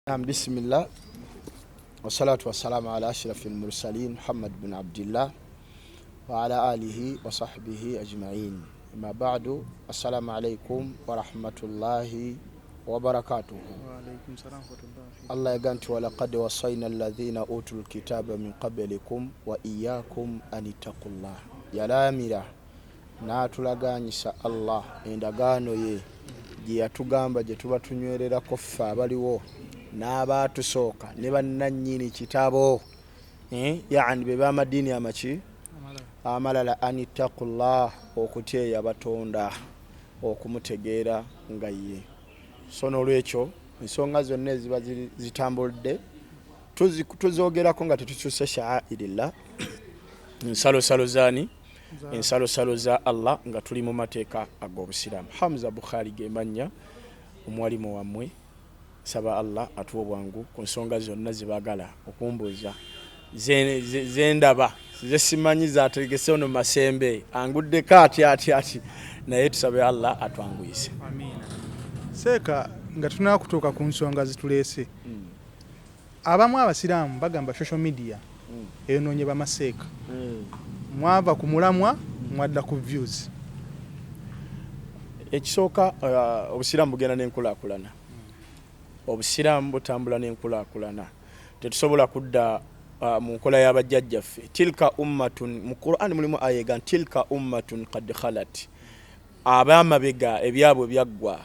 بسم الله والصلاة والسلام على أشرف المرسلين محمد بن عبد الله وعلى آله وصحبه أجمعين. ما بعد السلام عليكم ورحمة الله وبركاته. وعليكم السلام ورحمة الله. الله يقنت ولقد وصينا الذين أوتوا الكتاب من قبلكم وإياكم أن اتقوا الله. يا لامرة natulaganyisa Allah endagaano ye gye yatugamba gye tuba tunywererako ffe abaliwo n'abaatusooka ne bannannyini kitabo yani be b'amadiini amaki amalala anittaqullah okutyeya batonda okumutegeera nga ye. So n'olwekyo ensonga zonna eziba zitambulidde tuzoogerako nga tetukyuse sha'airillah nsalo zaani ensalo za Allah nga tuli mu mateeka ag'obusiraamu. Hamza Bukhari ge mannya omwalimu wammwe. Saba Allah atuwa bwangu ku nsonga zonna zibagala okumbuuza zendaba zesimanyi zategese ono masembe anguddeko ati naye tusabe Allah atwanguyise. Amiina. Seeka nga tunaa kutuuka ku nsonga zituleese. Abamu abasiraamu bagamba social media eyonoonye bamaseeka. Mwava ku mulamwa mwadda ku views. Ekisooka obusiraamu bugenda n'enkulaakulana. Obusiraamu butambula n'enkulaakulana. Tetusobola kudda mu nkola y'abajjajjaffe. Tilka ummatun, mu Qur'an mulimu aya egamba tilka ummatun qad khalat. Abaamabega ebyabwe byaggwa.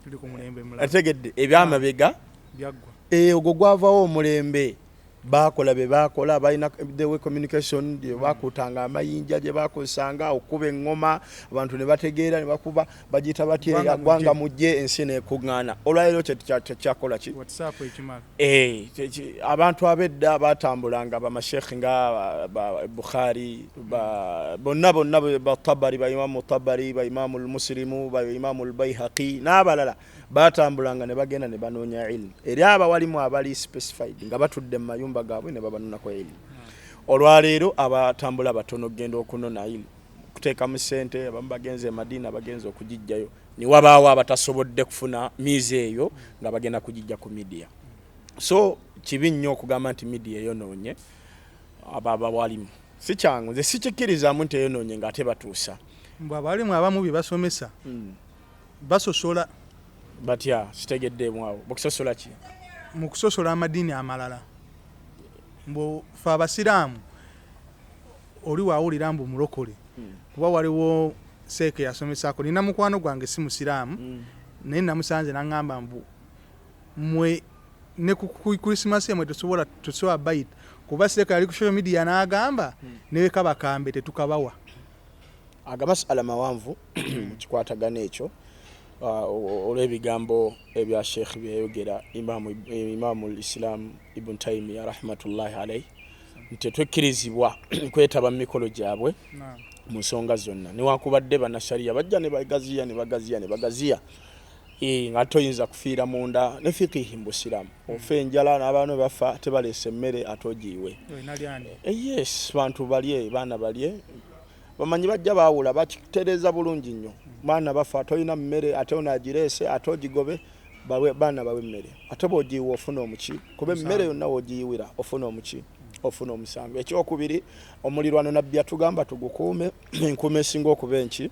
Tuli ku mulembe mulala. Ategedde ebyamabega byaggwa. Ogwo gwavawo omulembe. Bakola be bakola balina the way communication gye bakutanga amayinja gye bakozesanga okuba engoma abantu ne bategeera ne bakuba bagita batya gwanga mujje ensi n'ekuŋŋaana. Olwaleero kyakola ki WhatsApp ekimala. Abantu abedda batambulanga bamashekhi nga Bukhari bonna ba Tabari ba Imam Tabari ba Imam al-Muslimu ba Imam al-Bayhaqi n'abalala batambulanga ne bagenda ne banoonya ilmu. Eri abawalimu abali specified nga batudde mu mayumba gaabwe ne babanonako ilmu. Olwaleero abatambula batono genda okunona ilmu kuteeka mu ssente abamu bagenze Madina bagenze okugijjayo ni wabaawo abatasobodde kufuna miizi eyo nga bagenda kugijja ku media. So kibi nnyo okugamba nti media eyonoonye abawalimu si kyangu nze sikikkirizamu nti eyonoonye ng'ate batuusa. Mbw abalimu abamu bye basomesa basosola batya sitegeddeemu awo bukusosola ki mu kusosola amadiini amalala. Mbu fe abasiraamu oli waawulira mbu mulokole kuba waliwo seeke yasomesako. Nina mukwano gwange si musiraamu naye namusanze naŋŋamba mbu mwe ne ku Christmas mwe tusobola bayita kuba seeke yali ku social media n'agamba neweka bakambe tetukabawa. Agamasala mawanvu mu kikwatagana ekyo olw'ebigambo ebya Sheikh byayogera Imaamu al-Islam Ibn Taymiyyah rahmatullahi alayhi nti twekkirizibwa kwetaba mu mikolo gyabwe mu nsonga zonna newankubadde bannashariya bajja ne bagaziya nga toyinza kufiira munda ne fiqihi mu Busiraamu. Ofa enjala n'abaana bafa tebaleese emmere ate ogiyiwe. Yes, bantu balye baana balye bamanyi bajja baawula bakitereeza bulungi nnyo. Baana bafa toyina mmere ate onaagireese ate ogigobe baana bawe emmere ate bw'ogiyiwa ofuna omuki kuba emmere yonna w'ogiyiwira ofuna omuki ofuna omusango. Ekyokubiri omulirwano nabbi yatugamba tugukuume enkuuma esinga okuba enki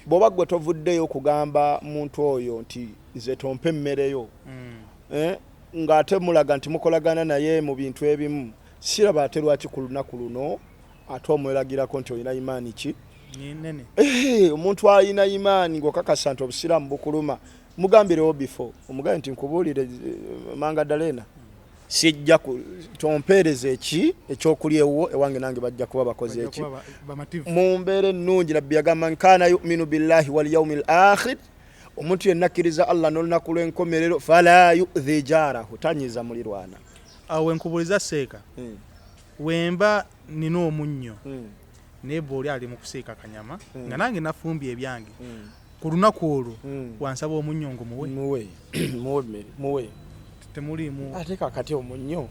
bw'oba gwe tovuddeyo okugamba muntu oyo nti nze tompe emmereyo ng'ate mulaga nti mukolagana naye mu bintu ebimu siraba ate lwaki ku lunaku luno ate omweragirako nti olina imaani ki nene. Omuntu alina imaani ng'okakasa nti obusiraamu bukuluma mugambirewo before omugambe nti nkubuulire manga dalena sijja tompeereza ekyokulya ewuwo ewange nange bajja kuba bakoze eki mu mbeera ennungi. Nabbi yagamba nkaana yuminu billahi wal yawmil akhir omuntu yenna akkiriza Allah n'olunaku lw'enkomerero fala yu'dhi jaarahu tanyiza mulirwana. Awo wenkubuliza seeka wemba nina omunnyo naye bw'oli ali mu kuseeka kanyama nga nange nafumbye ebyange ku lunaku olwo wansaba omunnyo ngo muwe temulimu ate kakati omunnyo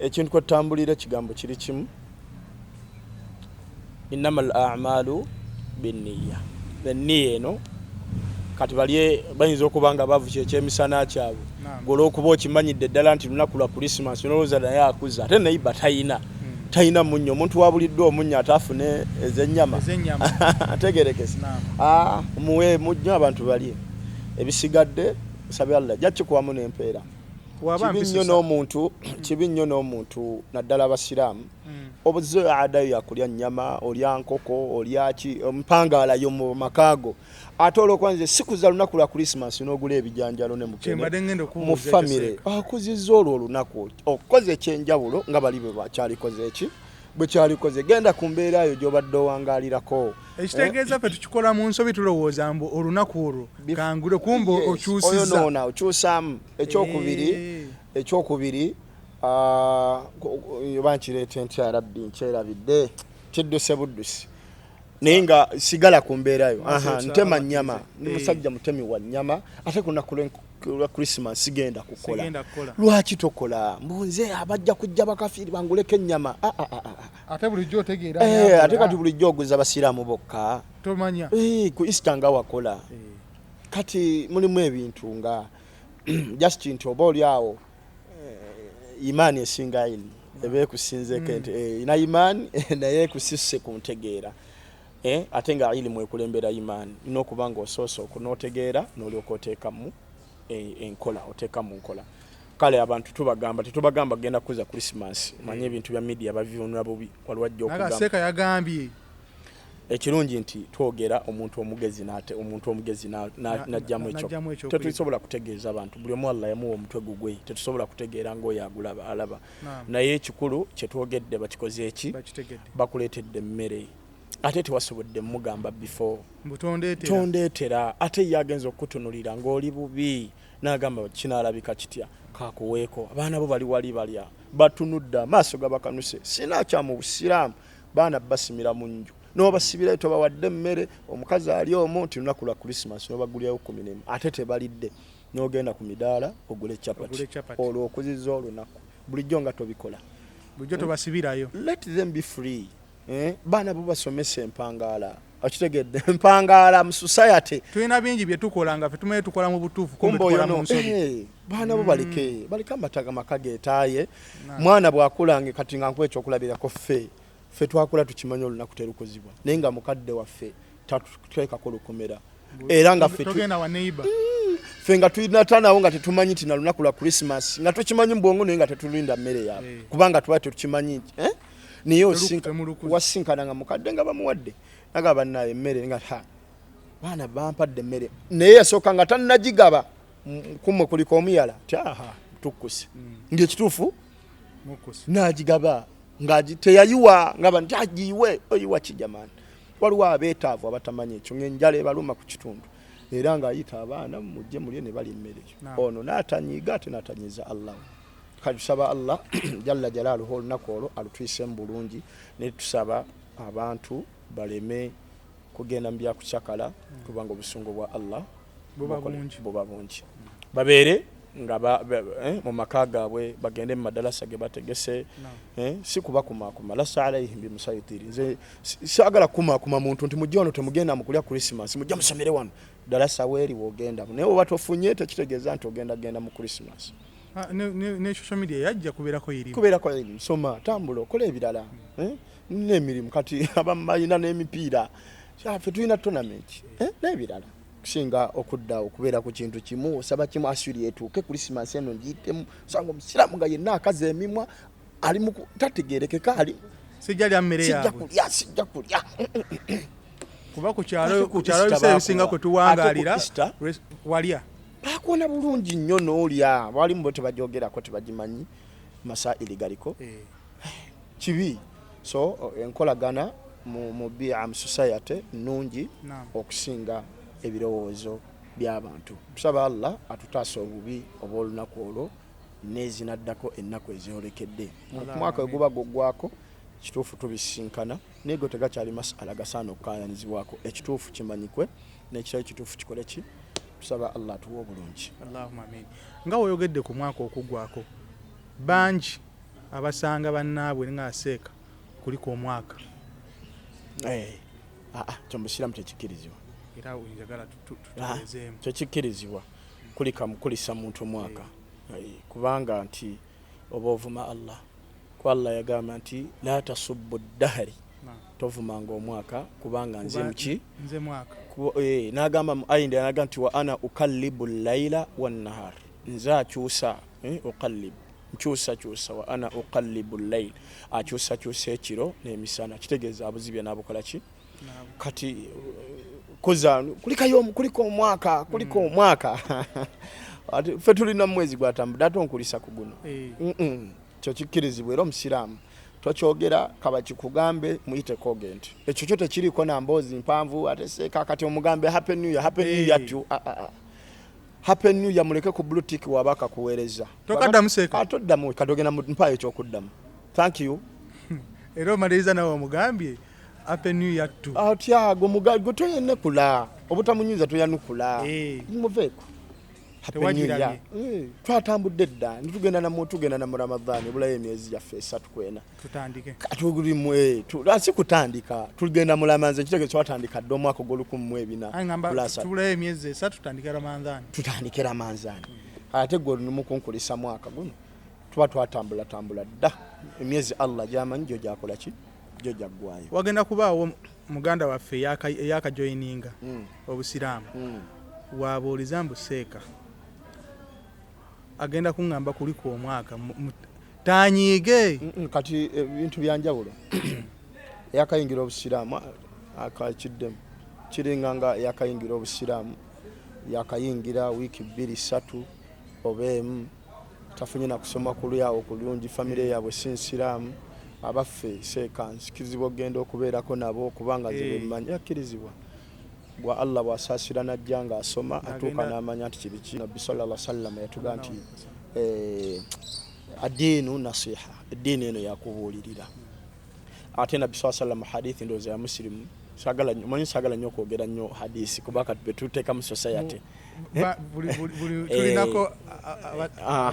ekintu kwetambulira ekigambo kiri kimu innamal a'malu binniya. Enniya eno kati bali bayinza okubanga bavu kyemisana kyabwe golwokuba okimanyidde ddala nti lunaku lwa Christmas nolowooza naye akuza ate nayiba tayina munnyo omuntu wabuliddwa omunnyo atafune ez'ennyama ategerekese muwe mujjo abantu balye ebisigadde sabe Allah jakikuwamu n'empeera kibi nnyo n'omuntu naddala abasiraamu obuze adayo yakulya nnyama olya nkoko olya ki ompangaalayo mu makaago ate olwokwanze sikuza lunaku lwa Christmas n'ogula ebijanjalo ne mu famire akuzizza olwo olunaku okoze ekyenjawulo nga bali bwe bakyalikoze eki bwe kyalikoze genda ku mbeera yo gy'obadde owangaalirako ekitegeeza ffe tukikola mu nsobi tulowooza mbu olunaku olwo kangule kumba okyusizza oyo noona okyusaamu ekyokubiri bankireeta ntya rabbi nkyerabidde kidduse buddusi naye nga sigala ku mbeerayo ntema nnyama ni musajja mutemi wa nnyama ate ku lunaku lwa Christmas sigenda kukola lwaki tokola mbunze abajja kujja bakafiiri banguleko ennyama ate bulijjo otegeera ate kati bulijjo oguza basiraamu bokka tomanya ku Easter nga wakola kati mulimu ebintu nga just nti oba oliawo imaani esinga ini ebe ekusinzeko nti ina imaani naye ekusisse ku ntegeera ate nga ilimu ekulembera imaani n'okuba ng'osoosa okunotegeera n'olyoka oteekamu enkola oteekamu nkola kale abantu tetubagamba genda kuza Christmas manye ebintu bya media bavyonwa bubi walwajja okugamba Seeka yagambye ekirungi nti twogera omuntu omugezi najjamu ekyo tetusobola kutegeeza abantu buli omu Allah yamuwa omutwe gugwe tetusobola kutegeera ng'oyo agulaba alaba naye ekikulu kyetwogedde bakikoze eki bakuleetedde emmere ate tewasobodde mugamba before tondeetera ate yagenza okutunulira ng'oli bubi n'agamba kinaalabika kitya kakuweeko abaana bo bali wali balya batunudde amaaso gabakanuse sinakya mu busiraamu baana basimira mu nju n'obasibira tobawadde emmere omukazi ali omwo nti lunaku lwa Christmas n'obagulyayo 11 ate tebalidde n'ogenda ku midaala ogule chapati olwo okuzizza olunaku bulijjo nga tobikola bulijjo tobasibirayo let them be free baana bo basomesa empangaala akitegedde empangaala mu society tulina bingi bye tukola nga ffe tumaye tukola mu butuufu kumbe tukola mu nsobi baana bo balike amataga maka geetaaye mwana bw'akulange kati nga nkwe ekyokulabirako ffe twakula tukimanya olunaku terukozibwa naye nga mukadde waffe tatuteekako lukomera era nga togenda wa neighbor ffe nga tulina tanawo nga tetumanyi nti na lunaku lwa Christmas nga tukimanyi mu bwongo naye nga tetulinda mmere yaabwe kubanga tuba tetukimanyi nti niye wasinkana nga mukadde nga bamuwadde naga bannaye emmere nga baana bampadde emmere naye yasooka nga tannagigaba kumwe kuliko omuyala tukkuse ng'ekituufu n'agigaba nga teyayiwa nga bantu agiyiwe oyiwa kijamaani waliwo abeetaavu abatamanyi ekyo ng'enjala ebaluma ku kitundu era ng'ayita abaana mujje mulye ne bali emmere ono n'atanyiiga ate n'atanyiiza Allah tusaba Allah jalla jalaaluhu olunaku olwo alutuyisemu bulungi ne tusaba abantu baleme kugenda mu byakucakala kubanga obusungu bwa Allah buba bungi babeere nga mu maka gaabwe bagende mu madalasa ge bategese si kubakumakuma lasa alaihim bimusayitiri nze saagala kumakuma muntu nti mujja wano temugenda mukulya Christmas mujja musomere wano dalasa weeri wogenda naye oba tofunye tekitegeeza nti ogenda mu Christmas ne social media yajja kubeerako irimu soma tambula okola ebirala n'emirimu kati abamu balina n'emipiira ffe tulina tournament n'ebirala kusinga okuddawo okubeera ku kintu kimu osaba kimu asuri etuuke Christmas eno ngiyitemu osanga omusiraamu nga yenna akaza emimwa ali mu tategeerekeka ali sijja lya mmere yaabwe sijja kulya kuba ku kyalo ebiseera ebisinga kwe tuwangaalira walya bakuona bulungi nnyo n'olya balimu bo tebagyogerako tebagimanyi masaili galiko kibi so enkolagana mu biam society nnungi okusinga ebirowoozo by'abantu tusaba Allah atutaasa obubi obw'olunaku olwo n'ezinaddako ennaku eziolekedde omwaka oguba gwaggwako ekituufu tubisinkana naye go tegakyali masala gasaana okukayanizibwako ekituufu kimanyikwe n'ekirala ekituufu kikole ki tusaba Allah tuwa obulungi Allahumma amin nga oyogedde ku mwaka okuggwako bangi abasanga bannaabwe nga Seeka kuliko omwaka kyombusiramu tekikirizibwa era njagala tutegezeemu tekikkirizibwa kulisa muntu omwaka kubanga nti oba ovuma Allah ku Allah yagamba nti la tasubbu ddahari tovumanga omwaka kubanga nze muki nze mwaka n'agamba mu ayindi anaga nti wa ana ukallibu layla wannahar nze akyusa ukallibu nkyusa wa ana ukallibu layla akyusa ekiro n'emisana kitegeeza abuzibya n'abukola ki kati kuliko omwaka ffe tulina mwezi gwatambudde ate onkulisa ku guno kyo kikkirizibwa era omusiraamu tokyogera kaba kikugambe muyiteko ogenti ekyo kyo tekiriko na mboozi mpanvu ate seeka kati omugambe happy new year tu happy new year muleke ku bluetick wabaka kuweereza tokaddamu seeka atoddamu katogenda mpayo ekyokuddamu thank you era omaliriza nawe omugambye happy new year tu atyago mugago toyenekula obutamunyuza toyanukula muveeko tewagiranye twatambudde dda nitugenda na Ramadhani bulayo emyezi gyaffe 3 kwena tutandike asi kutandika tugenda mu Ramadhani kitege twatandika dda omwaka gw'olukumi tulayo emyezi 3 tutandike Ramadhani ate gwe nimukunkulisa mwaka guno tuba twatambula dda emyezi Allah gyamanyi gyo gyakola ki gyo gyaggwayo wagenda kubaawo muganda waffe eyakajoyininga obusiraamu wabuuliza mbu seeka agenda kuŋŋamba kuliko omwaka tanyiige kati ebintu byanjawulo yakayingira obusiraamu akakiddemu kiringa nga yakayingira obusiraamu yakayingira wiiki 2-3 oba emu tafunye na kusoma kulyawo kulungi famire yaabwe si nsiraamu abaffe seeka nsikirizibwa okgenda okubeerako nabo kubanga zebemmanyi yakkirizibwa bwa Allah bwasaasira najja nga asoma atuuka n'amanya nti kiri ki Nabbi sallallahu alaihi wasallam yatuga nti addiinu nasiha eddiini eno yakubuulirira ate Nabbi sallallahu alaihi wasallam hadithi ndowooza ya Muslim sagala nnyo okwogera nnyo hadisi kubanga betuteeka mu society tulinako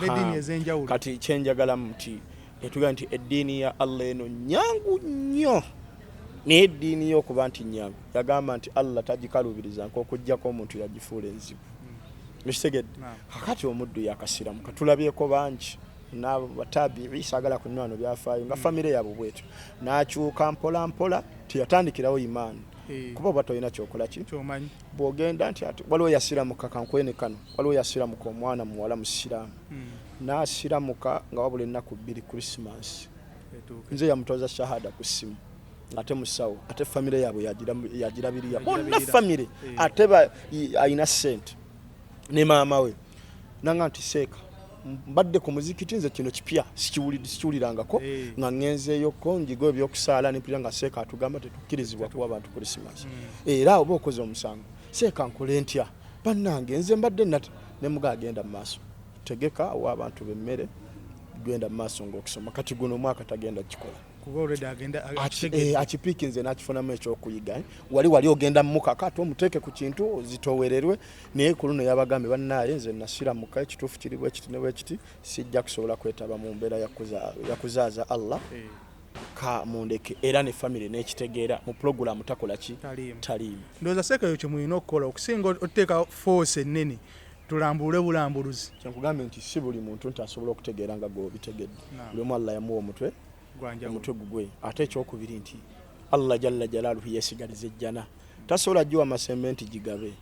eddiini ez'enjawulo kati kyenjagalamu nti etuga nti eddiini ya Allah eno nyangu nnyo naye eddiini y'okuba nti nyangu yagamba nti Allah tagikalubiriza nk'okuggyako omuntu yagifuula enzibu ekitegedde kakati omuddu yakasiramu katulabyeko bangi n'abatabi'i saagala kunywano byafaayo nga famire yaabwe bwetyo n'akyuka mpola mpola tiyatandikirawo imaani kuba oba tolina kyokola ki bw'ogenda nti ati waliwo yasiramuka kankwene kano waliwo yasiramuka omwana muwala musiraamu n'asiramuka nga wabula ennaku 2 Christmas nze yamutoza shahada ku ssimu ate musawo ate famire yaabwe yagirabirira bonna famire ate ayina ssente ne maama we nanga nti seeka mbadde ku muzikiti nze kino kipya sikiwulirangako nga ngenzeeyo konjigo ebyokusaala nempulira nga seeka atugamba tetukkirizibwa kuwa abantu Christmas era oba okoze omusango seeka nkole ntya bannange nze mbadde ne muga agenda mu maaso tegeka wa abantu b'emmere genda mu maaso ng'okusoma kati guno omwaka tagenda kikola akipiiki nze n'akifunamu ekyokuyiga wali ogenda mumukaka ate omuteeke ku kintu zitowererwe naye ku luno yabagambe bannaaye nze nasiramuka ekituufu kiri bwekiti ne bwekiti sijja kusobola kwetaba mu mbeera yakuzaaza Allah ka mundeke era ne famire n'ekitegeera mu pulogulaamu takola ki taliimu ndowooza seeka yo kye mulina okukola okusinga oteeka force ennene tulambule bulambuluzi kyenkugambe nti si buli muntu nti asobola okutegeera nga gweobitegedde buli omu Allah yamuwa omutwe gugwe ate ekyokubiri nti Allah jalla jalaaluhu yeesigaliza ejjana tasobola jjuwa masembe nti gigabe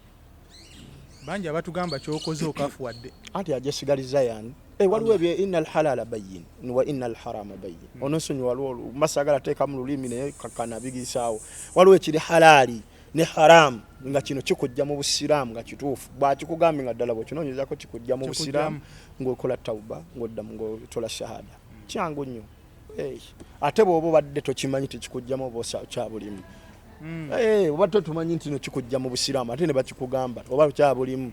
bangi abatugamba kyokoze okafuwadde anti ajesigaliza yani waliwo ebyo innal halala bayyin wa innal harama bayyin onosonyi waliwo masagala teeka mu lulimi naye kakana bigisaawo waliwo ekiri halali ne haram nga kino kikujja mu busiraamu nga kituufu bwakikugambe nga ddala bwekinoonyezako kikujja mu busiraamu ng'okola tawuba ng'oddamu ng'otola shahada kyangu nnyo ate bw'oba obadde tokimanyi tekikujjamu oba kyabulimu oba totumanyi nti no kikujja mu busiraamu ate ne bakikugamba oba kyabulimu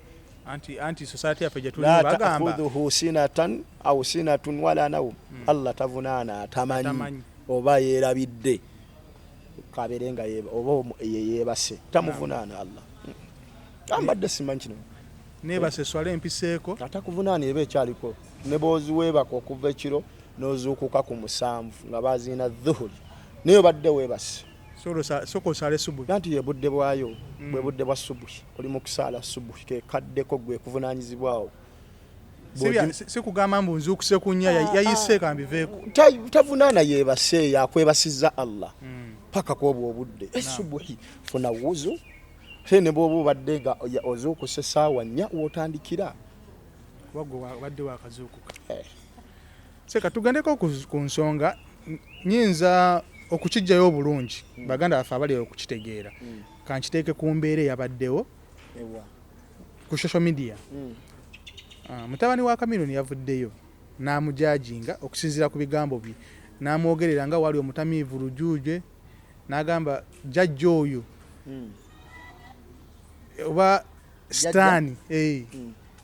anti society yaffe gye tulina bagamba la ta'khudhuhu sinatan aw sinatun wala nawm Allah tavunaana atamanyi oba yeerabidde kaberenga oba yeebase tamuvunaana Allah ambadde simanyi kino neebase swala empiseeko atakuvunaana eba ekyaliko ne booziweebaka okuva ekiro n'ozuukuka ku 7 nga baziina dhuhuri naye obadde weebase soko sale subuhi nanti ye budde bwayo bwe budde bwa subuhi oli mu kusala subuhi ke kaddeko gwe kuvunanyizibwawo sikugamba mbu nzukuse kunya yayise kambiveeko tavunaana yeebase yakwebasiza Allah paka kwobwo obudde esubuhi funa wuzu ne bw'oba obadde nga ozuukuse essaawa 4 w'otandikira badde wakazuukuka seka tugendeko ku nsonga nyinza okukijjayo obulungi baganda baffe abali okukitegeera kankiteeke ku mbeera eyabaddewo ku social media mutabani wa Cameron yavuddeyo n'amujajinga okusinziira ku bigambo bye n'amwogerera nga wali omutamiivu lujuuje n'agamba jajja oyo oba Stani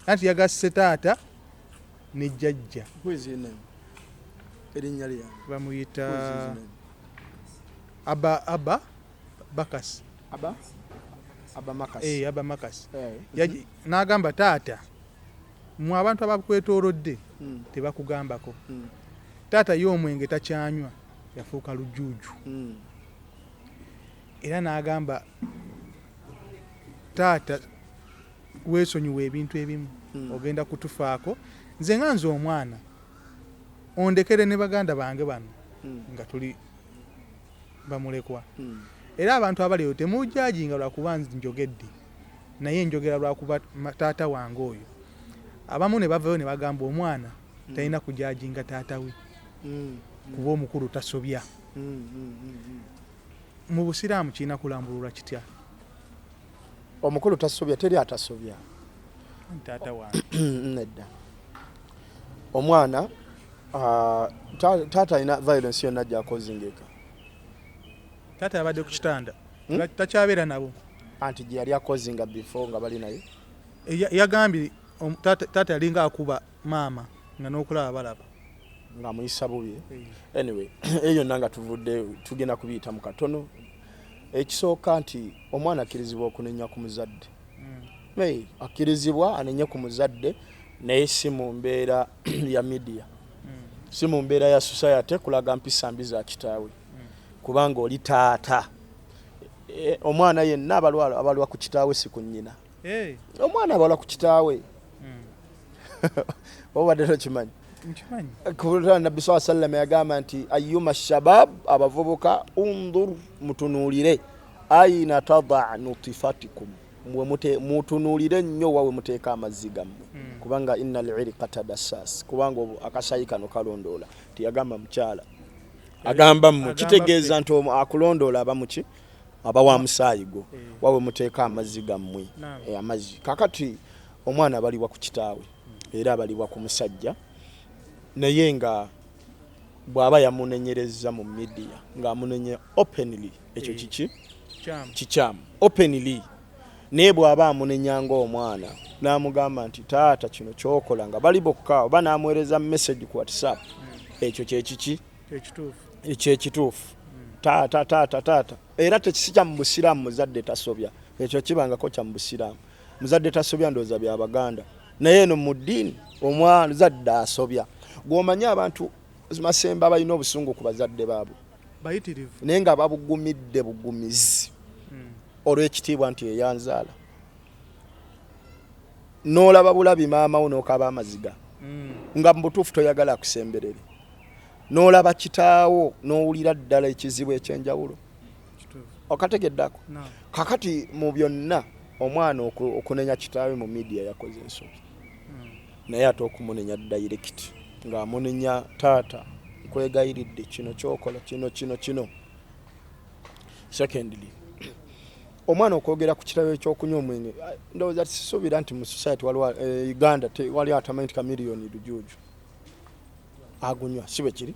anti yagasse taata ne jajja erinnya lya bamuyita Abba Bakasi Abba Makasi Abba Makasi n'agamba taata mu abantu abakwetoolodde tebakugambako taata y'omwenge takyanywa yafuuka lujuuju era n'agamba taata weesonyiwa ebintu ebimu ogenda kutufaako nze nga nze omwana ondekere ne baganda bange bano nga tuli bamulekwa era abantu abaliyo temujajinga lwakuba njogedde naye njogera lwakuba taata wange oyo abamu ne bavayo ne bagamba omwana talina kujajinga taata we kuba omukulu tasobya mu busiraamu kirina kulambululwa kitya omukulu tasobya teri atasobya taata wange nedda omwana taata alina violence yonna gyakozingeka taata yabadde ku kitanda takyabeera nabo anti gye yali akozinga before nga bali naye yagambye taata yalinga akuba maama nga n'okulaba balaba nga muyisa bubi anyway eyo yonna nga tuvudde tugenda kubiyita mu katono ekisooka nti omwana akkirizibwa okunenya ku muzadde akkirizibwa anenye ku muzadde naye si mu mbeera ya media si mu mbeera ya society kulaga mpisa mbi za kitaawe kubanga oli taata omwana yenna abalwa ku kitaawe si ku nnyina omwana abalwa ku kitaawe obadde tokimanyi kubulira nabbi saa sallam yagamba nti ayuma shabab abavubuka undur mutunuulire aina tada nutifatikum mutunuulire nnyo wawe muteeka amazzi gammwe kubanga innal irqata dassas kubanga akasayi kano kalondoola tiyagamba mukyala agamba mmwe kitegeeza nti akulondoola abamuki aba wa musaayi gwo wawe muteeka amazzi gammwe amazzi kakati omwana abaliwa ku kitaawe era abaliwa ku musajja naye nga bw'aba yamunenyereza mu media ng'amunenya openly ekyo kikyamu openly naye bw'aba amunenyanga omwana n'amugamba nti taata kino kyokola nga bali bokka oba n'amuweereza message ku WhatsApp ekyo kyekituufu taata era tekisija mu busiraamu muzadde tasobya ekyo kibangako kya mu busiraamu muzadde tasobya ndowooza bya baganda naye eno mu ddiini omuzadde asobya gw'omanya abantu masembe abalina obusungu ku bazadde baabwe bayitirivu naye nga babugumidde bugumizi olw'ekitiibwa nti eyanzaala n'olaba bulabi maama wo n'okaba amaziga nga mu butuufu toyagala akusemberere n'olaba kitaawo n'owulira ddala ekizibu ekyenjawulo okategeddako kakati mu byonna omwana okunenya kitaawe mu media yakoze ensobi naye ate okumunenya direct ng'amunenya taata nkwegayiridde kino kyokola kino secondly omwana okwogera ku kitabo ekyokunywa omwenge ndowooza tisubira nti mu society waliwo Uganda wali atamanyi nti kamiliyoni lujuuju agunywa si bwe kiri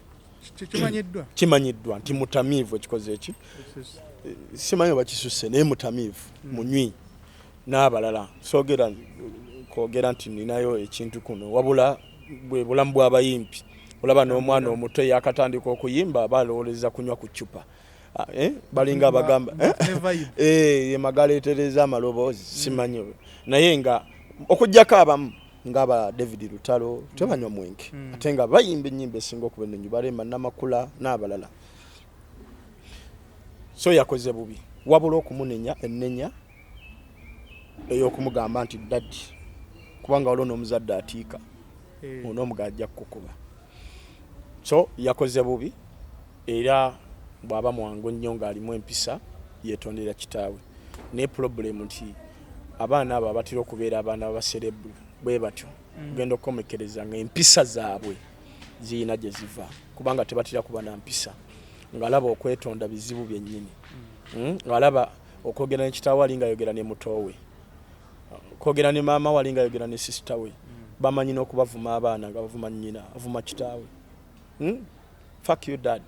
kimanyiddwa nti mutamiivu ekikoze eki simanyi oba kisusse naye mutamiivu munywi n'abalala soogera kwogera nti ninayo ekintu kuno wabula bwe bulamu bw'abayimpi olaba n'omwana omuto yakatandika okuyimba balowoleza kunywa ku ccupa balinga abagamba magaleetereza amaloboozi simanyi naye nga okuggyako abamu ng'aba David Lutalo tebanywa mwenge ate nga bayimba ennyimba esinga okuba ennyo balema Namakula n'abalala so yakoze bubi wabula okumunenya ennenya ey'okumugamba nti daddi kubanga waliwo n'omuzadde atiika onoomugajja kukuba so yakoze bubi era bw'aba mwangu nnyo ng'alimu empisa yeetondera kitaawe naye pulobulemu nti abaana abo abatera okubeera abaana baserebu bwe batyo kugenda okukomekereza ng'empisa zaabwe ziyina gye ziva kubanga tebatera kuba na mpisa ng'alaba okwetonda bizibu byennyini ng'alaba okwogera ne kitaawe ali ng'ayogera ne mutowe kwogera ne maama wali ng'ayogera ne sisita we bamanyi n'okubavuma abaana nga bavuma nnyina avuma kitaawe fuck you dad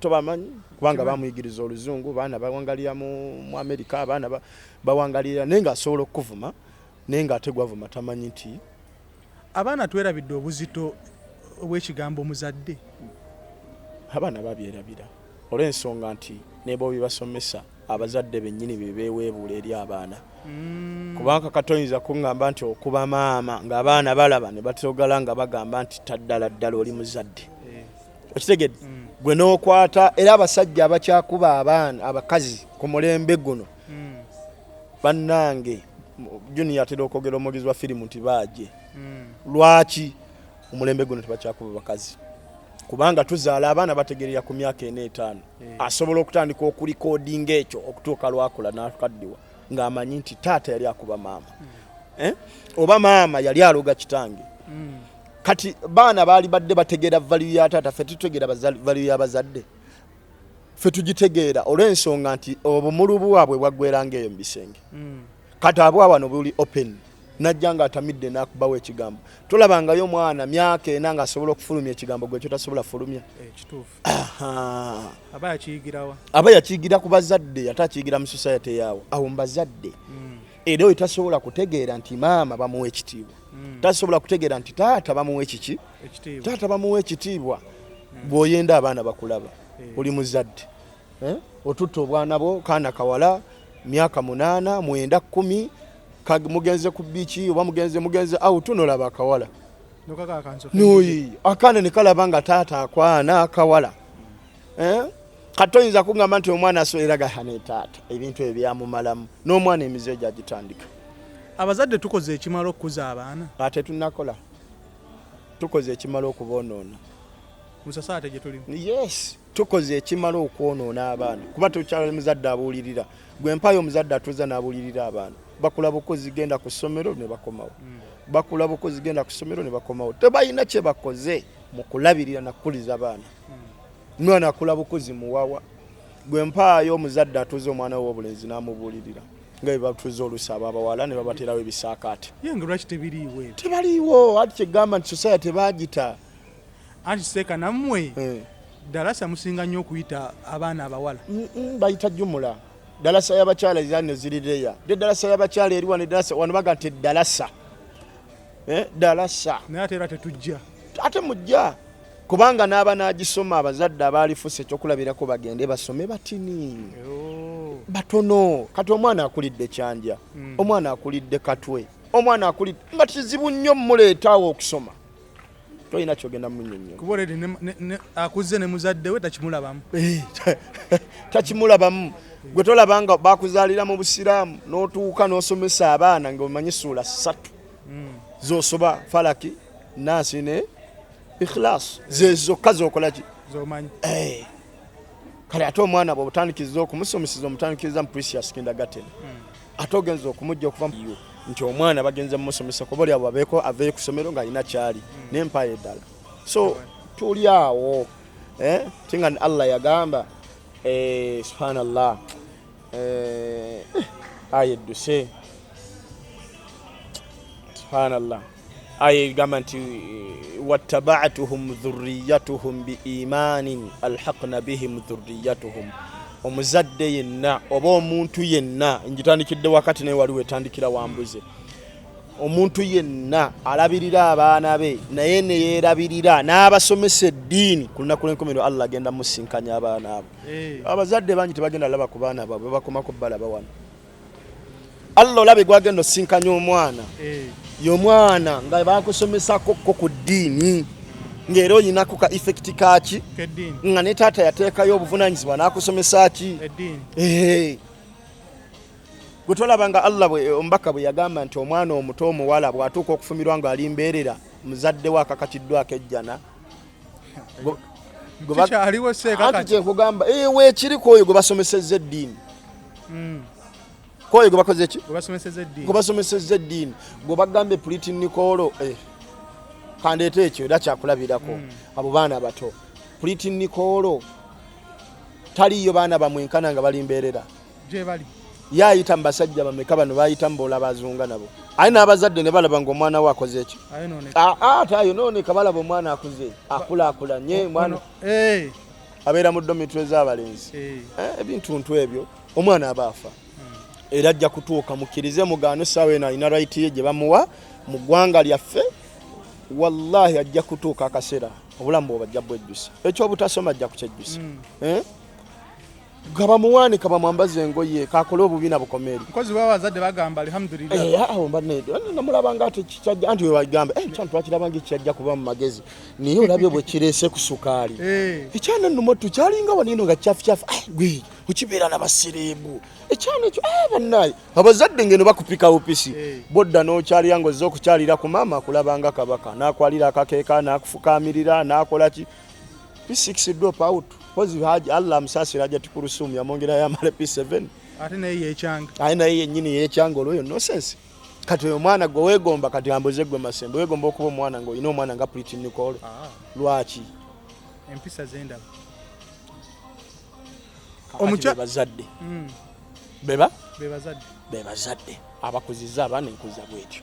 tobamanyi kubanga bamuyigiriza oluzungu baana bawangalira mu Amerika abaana bawangalira naye ng'asobola okuvuma naye ng'ate gwavuma tamanyi nti abaana twerabidde obuzito obw'ekigambo omuzadde abaana babyerabira olw'ensonga nti neba bibasomesa abazadde bennyini bebeweebuula eri abaana kubanga katoyinza kuŋŋamba nti okuba maama ng'abaana balaba ne batogala nga bagamba nti taddala ddala oli muzadde okitegedde gwe n'okwata era abasajja abakyakuba abaana abakazi ku mulembe guno bannange junior atera okwogera omwogezi wa firimu nti baaje lwaki omulembe guno tebakyakuba bakazi kubanga tuzaala abaana bategerera ku myaka 4-5 asobola okutandika okulikoodinga ekyo okutuuka lwakula n'akaddiwa ng'amanyi nti taata yali akuba maama oba maama yali aloga kitange kati baana baali badde bategeera value ya taata ffe tutegeera value y'abazadde ffe tugitegeera olw'ensonga nti obumulu bwabwe bwaggweranga eyo mu bisenge kati abo wano buli open najja nga atamidde n'akubawo ekigambo tolabangayo omwana myaka 4 ng'asobola okufulumya ekigambo gwe kyo tasobola fulumya kituufu aba yakiyigira ku bazadde ate akiyigira mu society yaawo awo mbazadde era oyo tasobola kutegeera nti maama bamuwa ekitiibwa tasobola kutegeera nti taata bamuwa ekiki taata bamuwa ekitiibwa bw'oyenda abaana bakulaba oli muzadde otutta obwana bwo kaana kawala myaka 8 9 10 mugenze ku biiki oba mugenze awo tunolaba akawala noyi akaana ne kalaba nga taata akwana akawala katoyinza kugamba nti omwana asoleraga hane taata ebintu ebyamumalamu n'omwana emize gyagitandika abazadde tukoze ekimala okukuza abaana ate tunakola tukoze ekimala okuboonoona musasaate gye tulimu yes tukoze ekimala okwonoona abaana kuba tukyali muzadde abuulirira gwe mpayo omuzadde atuuza n'abuulirira abaana bakula bukozi genda ku ssomero ne bakomawo bakula bukozi genda ku ssomero ne bakomawo tebalina kye bakoze mu kulabirira nakuliza abaana mwana akula bukozi muwawa gwe mpaayo omuzadde atuuza omwana we w'obulenzi n'amubuulirira nga bebatuuza olusaaba abawala ne babaterawo ebisaakaate yenga lwaki tebiriiwo tebaliiwo ati kyegamba nti society tebaagita anti seeka nammwe dalasa musinga nnyo okuyita abaana abawala bayita jumula dalasa y'abakyala zano zirireya de dalasa y'abakyala eri wano dalasa wano baga nti dalasa dalasa naye ate era tetujja ate mujja kubanga n'aba n'agisoma abazadde abaalifuse ekyokulabirako bagende basome batini batono kati omwana akulidde kyanja omwana akulidde katwe omwana akulidde nga kizibu nnyo mmuleetaawo okusoma toyina kyogenda munyonyo kuba oledi akuze ne muzadde we takimulabamu takimulabamu gwe tolabanga bakuzaalira mu busiraamu n'otuuka n'osomesa abaana ng'omanyi ssuula 3 z'osoba falaki naasi ne ikhlas zezokka z'okolaki z'omanyi kale ate omwana bwe obutandikiza okumusomesiza omutandikiriza mu precious kindergarten ate ogenza okumujja okuva mu nti omwana bagenze mumusomesa kuba oli abo abeeko aveeyo ku ssomero ng'alina kyali n'empaya eddala so tuli awo tinga Allah yagamba subhanallah ayedduse subhanallah gamba nti wattaba'tuhum dhurriyatuhum biimanin alhaqna bihim dhurriyatuhum omuzadde yenna oba omuntu yenna njitandikidde wakati naye waliwo etandikira wambuze omuntu yenna alabirira abaana be naye neyeerabirira n'abasomesa eddiini ku lunaku lw'enkomerero Allah agenda musinkanya abaana abo abazadde bangi tebagenda laba ku baana baabwe bakomako balaba wano Allah olabe gwagenda osinkanya omwana y'omwana nga bakusomesako ku ddiini ng'era oyinako ka effect kaki Keddiini. nga ne taata yateekayo obuvunaanyizibwa n'akusomesa ki Eddiini. gwe tolaba nga Allah omubaka bwe yagamba nti omwana omuto omuwala bw'atuuka okufumirwa ng'ali mbeerera muzadde we akakatiddwako ejjana Kikyaliwo seeka kati. Kyekugamba weekiri kwoyo gwe basomesezza eddiini kwoyo gwe bakoze ki gwe basomesezza eddiini gwe bagambe Puritan Nicolo kandeeta ekyo era kyakulabirako abo baana bato Puritan Nicolo taliyo baana bamwenkana nga bali mbeerera gye bali yayita mu basajja bameka bano bayita mbola bazunga nabo aye n'abazadde ne balaba ng'omwana we akoze ki ate ayonooneka balaba omwana akuze akulaakulanye mwana abeera mu domitwe z'abalenzi ebintuntu ebyo omwana aba afa era ajja kutuuka mukkirize mugaano essaawa eno alina right ye gye bamuwa mu ggwanga lyaffe wallahi ajja kutuuka akaseera obulamu bwe bajja bwejjusa ekyobutasoma ajja kukyejjusa gaba muwanika bamwambaza engoye kakole obubiina bukomeeri nkozi babazadde bagamba alhamdulillah namulaba nga ate kikyajja anti we bagamba kyantu twakiraba nga ekyajja kuba mu magezi naye olabye bwe kireese ku sukaali ekyana nnumo tukyalinga wanino nga kyafu gwe ukibeera n'abasireebu ekyana ekyo bannaye abazadde ngeno bakupika upisi bodda n'okyalira ng'ozze okukyalira ku maama akulabanga kabaka n'akwalira akakeeka n'akufukaamirira n'akola ki P6 drop out pozi haji Allah msasira ajja tukurusumu yamongera yamale P7 ate naye yekyanga aye naye yennyini yekyanga olwoyo nonsense kati oyo mwana gwe weegomba kati amboze gwe masembe weegomba okuba omwana ng'olina omwana nga Puritan Nicolo lwaki empisa z'endaba bazadde bebazadde abakuzizza abaana enkuza bwetyo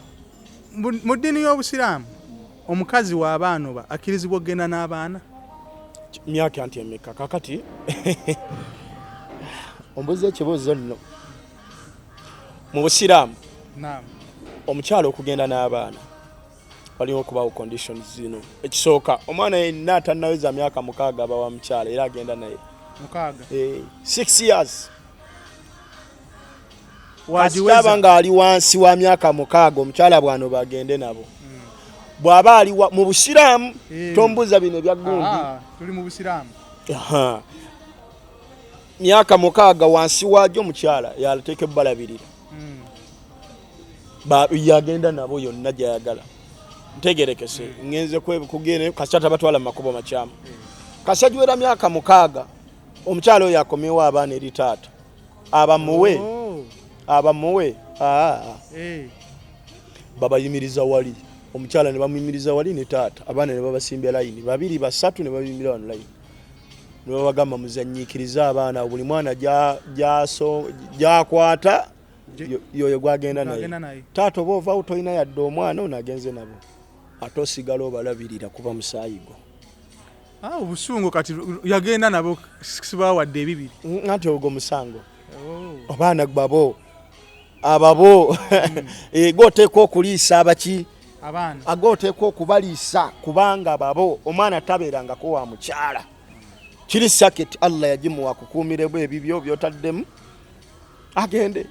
mu ddiini y'obusiraamu omukazi w'abaana oba akkirizibwa okgenda n'abaana myaka anti emeka kakati ombuze ekibuuzo nno mu busiraamu omukyalo okugenda n'abaana waliwo okubawo conditions zino ekisooka omwana yenna atannaweza myaka 6 aba wa mukyala era agenda naye 6 years wadiweza nga ali wansi wa myaka 6 omukyala bwano bagende nabo bw'aba ali mu busiraamu tombuza bino bya gundi tuli mu busiraamu myaka 6 wansi wajo mukyala yalteeke balabirira yagenda nabo yonna gyayagala ntegerekese ngenze kugenda kasata batwala makubo makyama kasajwera myaka 6 omukyala oyo akomewo abaana eri taata abamuwe babayimiriza wali omukyala ne bamuyimiriza wali ne taata abaana ne babasimbya layini 2 3 ne babiyimirira wano layini ne babagamba muzanyiikiriza abaana buli mwana gyakwata yoyo gwagenda naye taata oba ovaawo tolina yadde omwana ono agenze nabo ate osigala obalabirira kuba musaayigo obusungu kati yagenda nabo sibawadde ebibiri anti ogwo musango abaana babo ababo gooteeka okuliisa abaki agooteeka okubaliisa kubanga babo omwana tabeerangako wa mukyala kiri saketi Allah yagimuwa kukuumirebwa ebibyo byotaddemu agende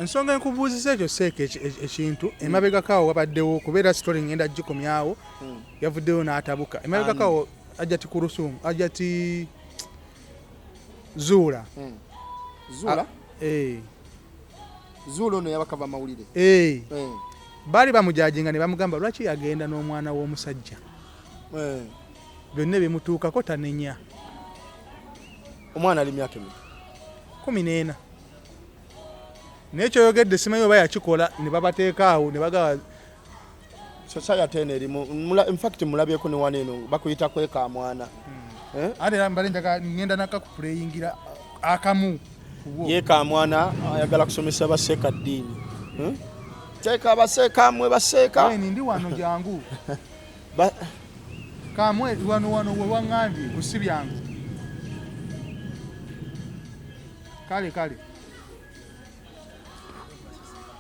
ensonga enkubuuzisa ekyo seeka ekintu emabegakawo wabaddewo kubeera sitori ngenda gikomyawo yavuddeyo n'atabuka emabegakawo ajja ti kurusumu ajja ti zuula zuula ono yabakava mawulire baali bamujajinga ne bamugamba lwaki yagenda n'omwana w'omusajja byonna bimutuukako tanenya omwana ali myaka 14 nekyo yogedde simanyi oba yakikola ne babateeka awo ne bagaba society eno erimu infact mulabyeko ne wano eno bakuyita kweka mwana ate mbale njaga ngenda nakakupuleyingira akamu yeka mwana ayagala kusomesa baseeka ddiini teeka abaseeka mwe baseeka ndi wano jangu kamwe wano we waŋŋambye kusibyangu kale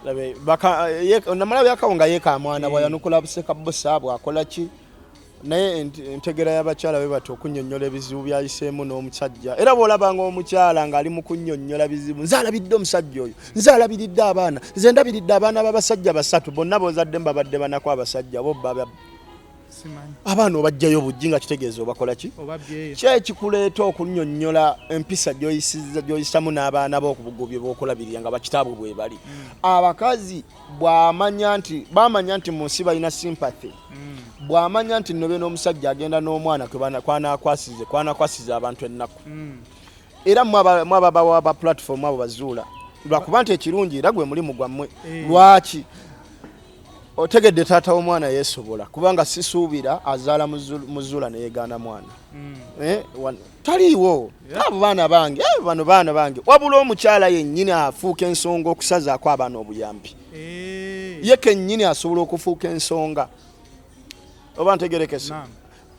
labe namala byakawonga yeka mwana bwayanukula buseka busa bwakola ki naye entegera y'abakyala be bato okunnyonnyola ebizibu byayiseemu n'omusajja era bw'olabanga omukyala ng'ali mu kunnyonnyola bizibu nze alabidde omusajja oyo nze alabiridde abaana nze ndabiridde abaana b'abasajja 3 bonna bozadde mbabadde banako abasajja bo simanyi abaana obajjayo bujji nga kitegeeza obakola ki obabyeyo kyekikuleeta okunnyonnyola empisa gy'oyisamu n'abaana bo ku bugobye bw'okulabirira nga bakitaabwe bwe bali abakazi bamanya nti mu nsi balina sympathy bw'amanya nti nnobe n'omusajja agenda n'omwana kwanakwasize abantu ennaku era mwababawa aba platform abo bazuula lwakuba nti ekirungi era gwe mulimu gwammwe lwaki otegedde taata w'omwana yeesobola kubanga sisuubira azaala muzuula neyegaana mwana taliiwo abo baana bange bano baana bange wabula omukyala yennyini afuuka ensonga okusazaako abaana obuyambi ye kennyini asobola okufuuka ensonga oba ntegerekese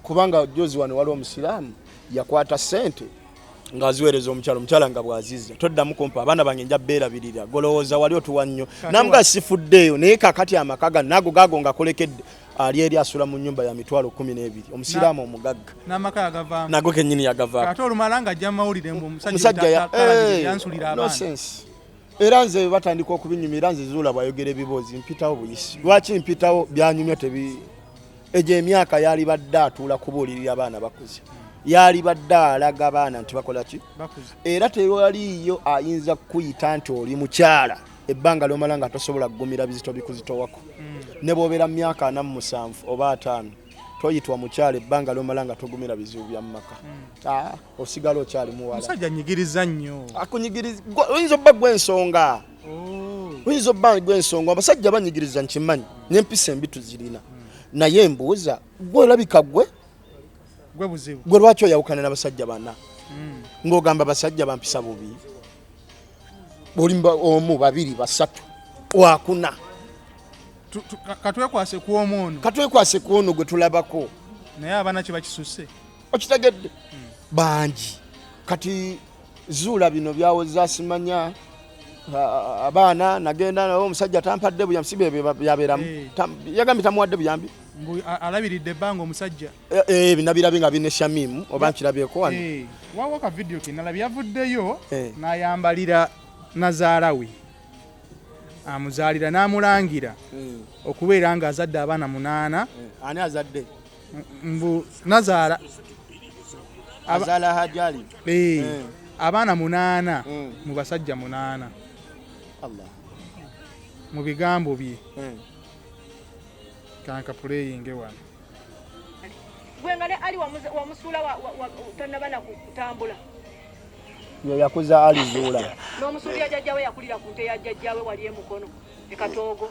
kubanga jozi wano waliwo omusiraamu yakwata ssente ng'aziweereza omukyala nga bw'azizza toddamu kumpa abaana bange nja beerabirira golowooza wali otuwa nnyo namuga sifuddeeyo naye kakati amaka gano naago gaago ngakolekedde ali eri asula mu nnyumba ya mitwalo 12 omusiraamu omugagga n'amaka agavaamu nago kennyini yagavaako ate olumala nga ajja mawulire mbu omusajja yansulira abaana sense era nze batandika okubinyumira nze zuula bwayogera ebiboozi mpitawo buyisi lwaki mpitawo byanyumya egyo emyaka yali badde atuula kubuulirira abaana bakuze yali badde alaga abaana nti bakola ki era tewaliyo ayinza kukuyita nti oli mukyala ebbanga lyomala nga tosobola kugumira bizito bikuzitowako ne bw'obeera mu myaka 47 oba 5 toyitwa mukyala ebbanga lyomala nga togumira bizibu bya mumaka osigala okyali muwala musajja nyigiriza nnyo akunyigiriza oyinza obba gw'ensonga oyinza obba gw'ensonga abasajja banyigiriza nkimanyi n'empisa embi tuzirina naye mbuuza gwe olabika gwe buzibu gwe lwaki oyawukana n'abasajja bana ng'ogamba basajja bampisa bubi olimba omu babiri basatu wakuna katwekwase ku ono gwe tulabako naye abaana kye bakisusse okitegedde bangi kati zuula bino byawoza simanya abaana nagenda nawo omusajja tampadde buyambi si byabeeramu yagambye tamuwadde buyambi alabiridde ebbanga omusajja binabirabe nga birina Shamimu oba nkirabyeko wano wawo ka video ke nalabye yavuddeyo n'ayambalira nazaala we amuzaalira n'amulangira okubeera nga azadde abaana 8 ani azadde mbu nazaala azaala hajali abaana 8 mu basajja 8 Allah mu bigambo bye kanka playing wano gwengane ali wamusula tanabana kutambula yo yakuza ali zuula n'omusuli yajjajjawe yakulira ku nte yajjajjawe wali emukono ekatoogo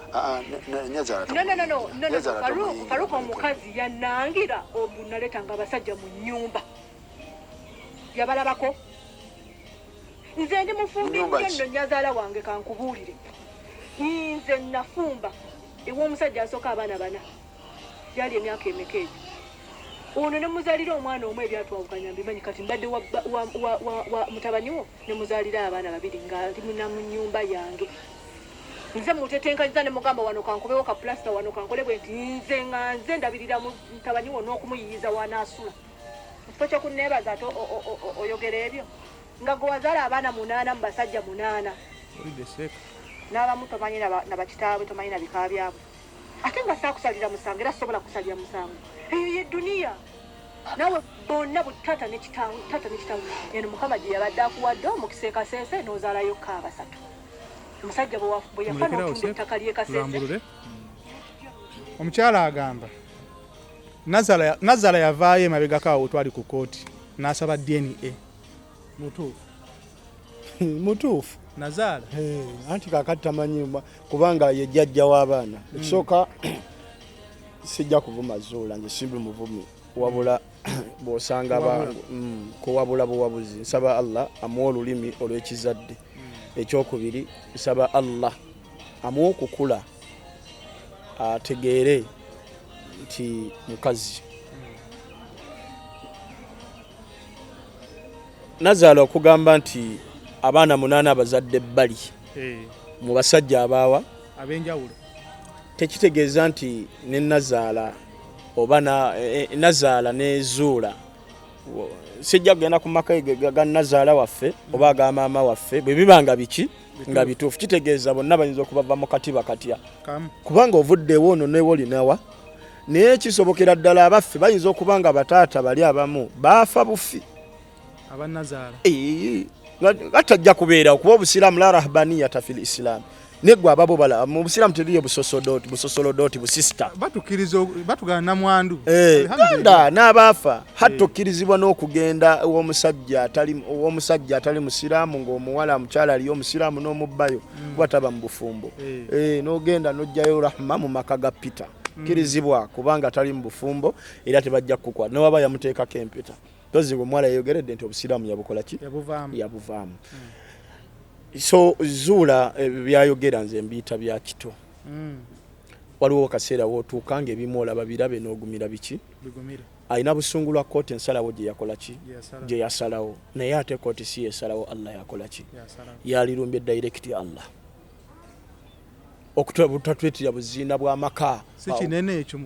no Faruku omukazi yanangira obunaleta nga abasajja mu nnyumba yabalabako nze ndi mufumbi nno nyazaala wange kankubuulire nze nafumba ewomusajja asooka abaana 4 yali emyaka emeka egyo ono ne muzaalira omwana omu ebyatwawukanya mbimanyi kati mbadde wa mutabani wo ne muzaalira abaana 2 nga ali mu nnyumba yange nze mutetenkanyiza ne mugamba wano kankubewo ka plasta wano kankole bwe nti nze ndabirira mutabani wo n'okumuyiyiza wanaasula ekifo kyokunneebaza ate oyogera ebyo nga gwe wazaala abaana 8 mu basajja 8 n'abamu tomanyi na bakitaabwe tomanyi na bika byabwe ate nga saakusalira musango era sobola kusalira musango eyo ye duniya nawe bonna butata n'ekitabu eno mukama gye yabadde akuwadde omukisa ekasese n'ozaalayo ka 3 omusajja bwe yafa n'otunda ettaka ly'ekasese omukyala agamba Nazala yavaayo emabegako awo twali ku kooti n'asaba DNA mutuufu Nazala anti kakati tamanyi kubanga ye jjajja w'abaana ekisooka sijja kuvuma zuula nze simbi muvumi wabula bw'osanga kuwabula buwabuzi nsaba Allah amuwa olulimi olw'ekizadde ekyokubiri nsaba Allah amuwa okukula ategeere nti mukazi Nazala okugamba nti abaana 8 abazadde bali mu basajja abaawa abenjawulo tekitegeeza nti ne Nazala oba Nazala ne Zuula sijja kugenda ku maka ga Nazala waffe oba aga maama waffe bwe bibanga biki nga bituufu kitegeeza bonna bayinza okubava mu katiba katya kubanga ovuddewo ono newo olinawa naye kisobokera ddala abaffe bayinza okuba nga bataata bali abamu baafa bufi abanazaala gatajja kubeera okuba obusiraamu la rahbaniyata fil islam negwe ababo bala mu busiraamu teriyo busosolodoti busista batugana namwandu ganda n'abaafa hatta okkirizibwa n'okugenda omusajja atali musiraamu ng'omuwala mukyala aliyo omusiraamu n'omubbayo kuba taba mu bufumbo n'ogenda n'ojjayo rahma mu maka ga Peter kirizibwa kubanga tali mu bufumbo era tebajja kukwata newaba yamuteekako empeta tozi omuwala yayogeredde nti obusiraamu yabukola ki yabuvaamu so zuula byayogera nze mbiyita bya kito waliwo kaseera wootuuka ng'ebimu olaba birabe n'ogumira biki alina busungu lwa kooti ensalawo gye yakola ki gye yasalawo naye ate kooti si yesalawo Allah yakola ki yalirumbye direct Allah okutatwetira buziina bw'amaka si kinene ekyo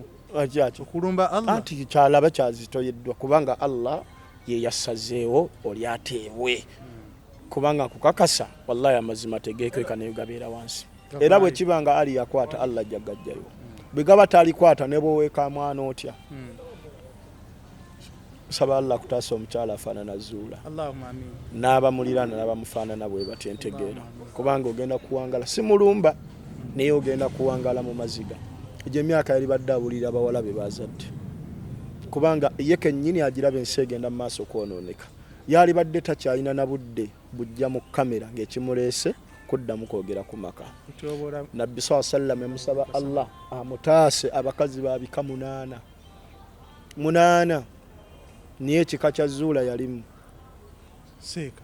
okulumba Allah anti kyalaba kyazitoyeddwa kubanga Allah ye yasazeewo oli ateebwe kubanga kukakasa wallahi amazima tegeekweka nayo gabeera wansi era bwe kibanga ali yakwata Allah jagajjayo bigaba talikwata ne bwoweeka mwana otya saba Allah kutaasa omukyala afaanana zuula Allahumma amin n'abamuliraana n'abamufaanana bwe batentegeera kubanga ogenda kuwangala si mulumba naye ogenda kuwangala mu maziga egyo emyaka yali badde abulira abawala be bazadde kubanga ye kennyini agiraba ensi egenda mu maaso kwonooneka yali badde takyalina na budde bujja mu kamera ng'ekimuleese kuddamu kwogera ku maka nabbi sallam emusaba Allah amutaase abakazi babika 8 niye ekika kya zuula yalimu seeka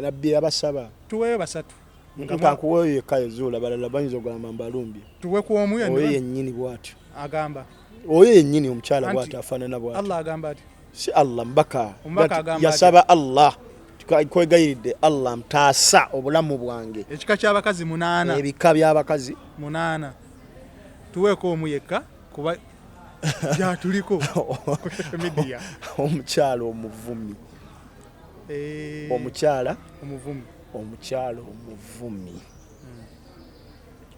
nabbi yabasaba tuweyo basatu nkankuweyo yekka zuula balala bayinza ogamba mbalumbi tuwe ku omu oyo yennyini bw'atyo agamba oyo yennyini omukyala bw'atyo afaanana bw'atyo Allah agamba ati si Allah mbaka yasaba Allah kwegayiridde Allah mtaasa obulamu bwange ekika ky'abakazi 8 ebika by'abakazi 8 tuweeko omu yekka kuba gyatuliko media omukyala omuvumi omukyala omuvumi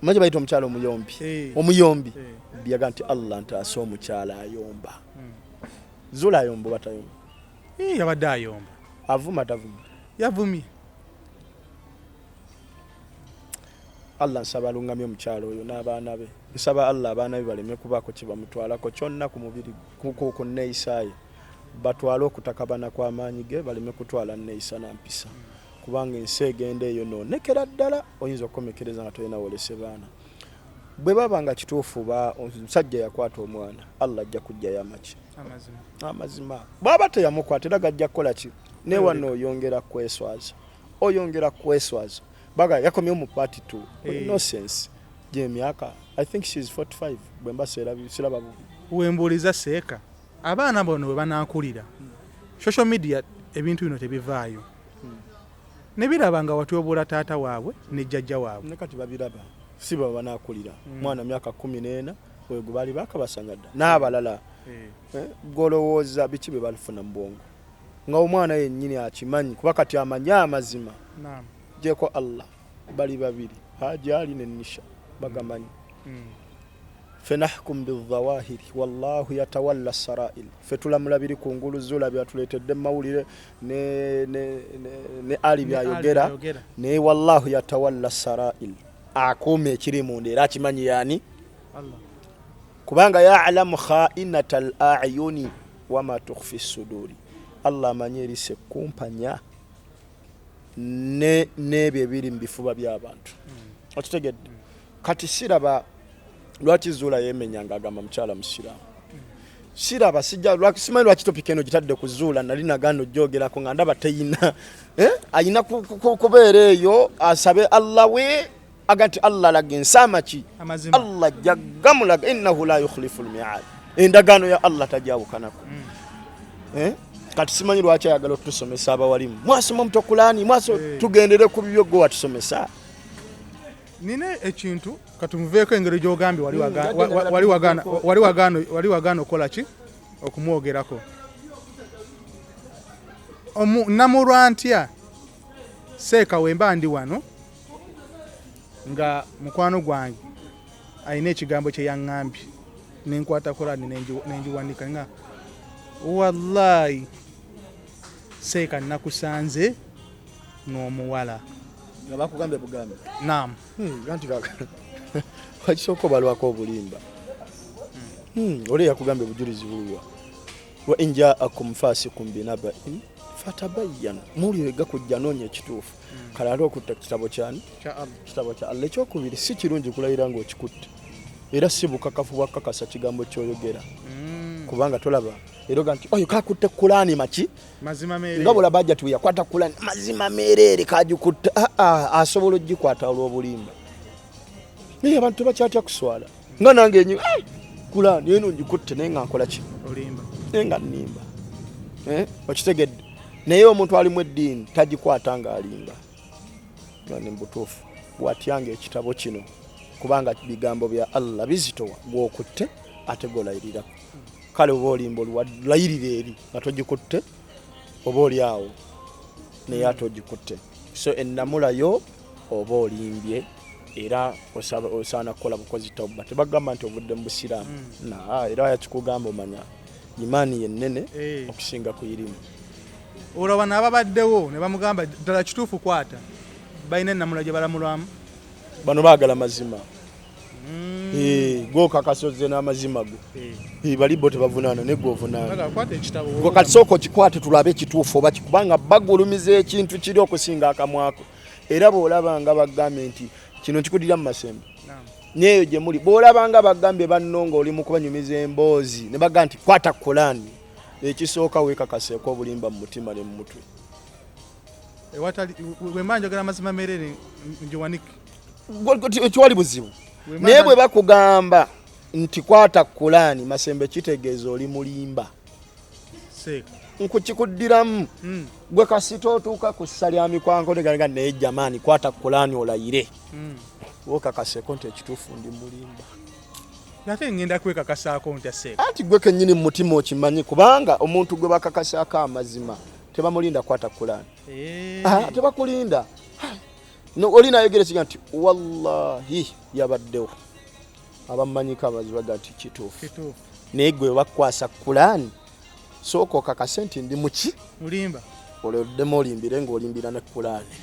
manje bayita omukyala omuyombi byaga nti Allah ntaasa omukyala ayomba zula ayomba batayomba yabadde ayomba avuma tavuma yavumye Allah nsaba alungamye omukyalo oyo n'abaana be nsaba Allah abaana be baleme kubaako kibamutwalako kyonna ku mubiri ku nneeyisaaye batwale okutakabana kw'amaanyi ge baleme kutwala nneeyisa na mpisa kubanga ensi egenda eyo noonekera ddala oyinza okukomekereza nga tolina wolese baana bwe baba nga kituufu omusajja yakwata omwana Allah ajja kujjayo amaki amazima bwaba teyamukwata era gajja kukola ki ne wano oyongera kweswaza baga yakomye mu party 2 no sense gy'emyaka I think she is 45 bwe mbaseera siraba wembuuliza seeka abaana bono bwe banaakulira social media ebintu bino tebivaayo ne biraba nga watyobola taata waabwe ne jjajja waabwe ne kati babiraba si baba banaakulira mwana myaka 14 oyo gwe baali bakabasangadda n'abalala golowooza biki bwe balifuna mu bwongo nga omwana yennyini akimanyi kuba kati amanya amazima jeko Allah bali babiri haja ali nenisha bagamanyi fenahkum bizawahiri wallahu yatawalla sarail fetulamula biri kungulu zula byatuletedde mawulire ne ali byayogera ne wallahu yatawalla sarail akume ekiri munda era akimanyi yani Allah kubanga ya'lamu kha'inatal a'yuni wama tukhfi suduri Allah amanyirise kumpanya nebyo ebiri mu bifuba by'abantu okitegedde kati siraba lwaki zuula yemenyanga agamba mukyala musiraamu siraba simanyi lwaki topika eno gitadde ku zuula nali nagano gyogerako nga ndaba teyina ayina kubeera eyo asabe Allah we agati Allah laga ensama ki Allah jaggamulaga innahu la yukhlifu al-mi'ad endagaano ya Allah tajawukanako kati simanyi lwaki ayagala otusomesa abawalimu mwasoma mutokulani tugendere ku bibyo gwe watusomesa nine ekintu katumuveeko engero gy'ogambye wali wagaana okola ki okumwogerako namulwa ntya seeka wemba ndi wano nga mukwano gwange alina ekigambo kye yaŋŋambye nenkwata Qur'ani nenjiwanika nga wallahi seeka nakusanze n'omuwala nga bakugambe bugambe naam ganti kaka wakisoko balwako obulimba oli yakugambe bujulizi bulwa wa injaakum fasiqun binaba'in fatabayyanu muli gakujja noonya ekituufu kalalo okutta kitabo kyani kitabo kya Allah ekyokubiri si kirungi kulayira ng'okikutte era si bukakafu bwakakasa kigambo kyoyogera kubanga tolaba era ganti oyo kakutte Qur'ani maki mazima mere nga bula bajja tuya kwata Qur'ani mazima merere kajukutta asobola ogikwata olw'obulimba naye abantu bakyatya kuswala nga nange enyi Qur'ani eno ngikutte naye nga nkola ki olimba naye nga nnimba okitegedde naye omuntu alimu eddiini tagikwata nga alimba ni mbutuufu bwatyanga ekitabo kino kubanga bigambo bya Allah bizitowa gwokutte ate golayirira kale oba olimba oluwalayirira eri nga togikutte oba oli awo naye ate ogikutte so ennamulayo oba olimbye era osaana kukola bukozi tawba tebagamba nti obudde mu busiraamu era yakikugamba omanya imaani yennene okusinga kuyirimu olaba n'ababaddewo ne bamugamba ddala kituufu kwata balina ennamula gye balamulwamu bano baagala mazima gwokakasoze n'amazima go bali bo tebavunaana ne gwovunaana gwe kati sooka okikwate tulabe ekituufu oba kubanga bagulumiza ekintu kiri okusinga akamwako era bw'olabanga bagambye nti kino nkikuddira mu masembe neeyo gye muli bw'olabanga bagambye banno ng'oli mu kubanyumiza emboozi ne bagamba nti kwata Qur'ani ekisooka weekakaseeko obulimba mu mutima ne mu mutwe wemba njogera mazima merere njiwanike ekiwali buzibu naye bwe bakugamba nti kwata Qur'ani masembe kitegeeza oli mulimba nkukikuddiramu gwe kasita otuuka ku ssa lya mikwanko negaga naye jamaani kwata Qur'ani olayire wokakaseeko nti ekituufu ndi mulimba ate ngenda kwekakasaako nti aseeko anti gwe kennyini mu mutima okimanyi kubanga omuntu gwe bakakasaako amazima tebamulinda kwata Qur'ani tebakulinda oli nayogera kiga nti wallahi yabaddewo abamanyika abazibaga nti kituufu naye gwe bakwasa Qur'ani sooka okakase nti ndi muki mulimba oleddemu olimbire ng'olimbira ne Qur'ani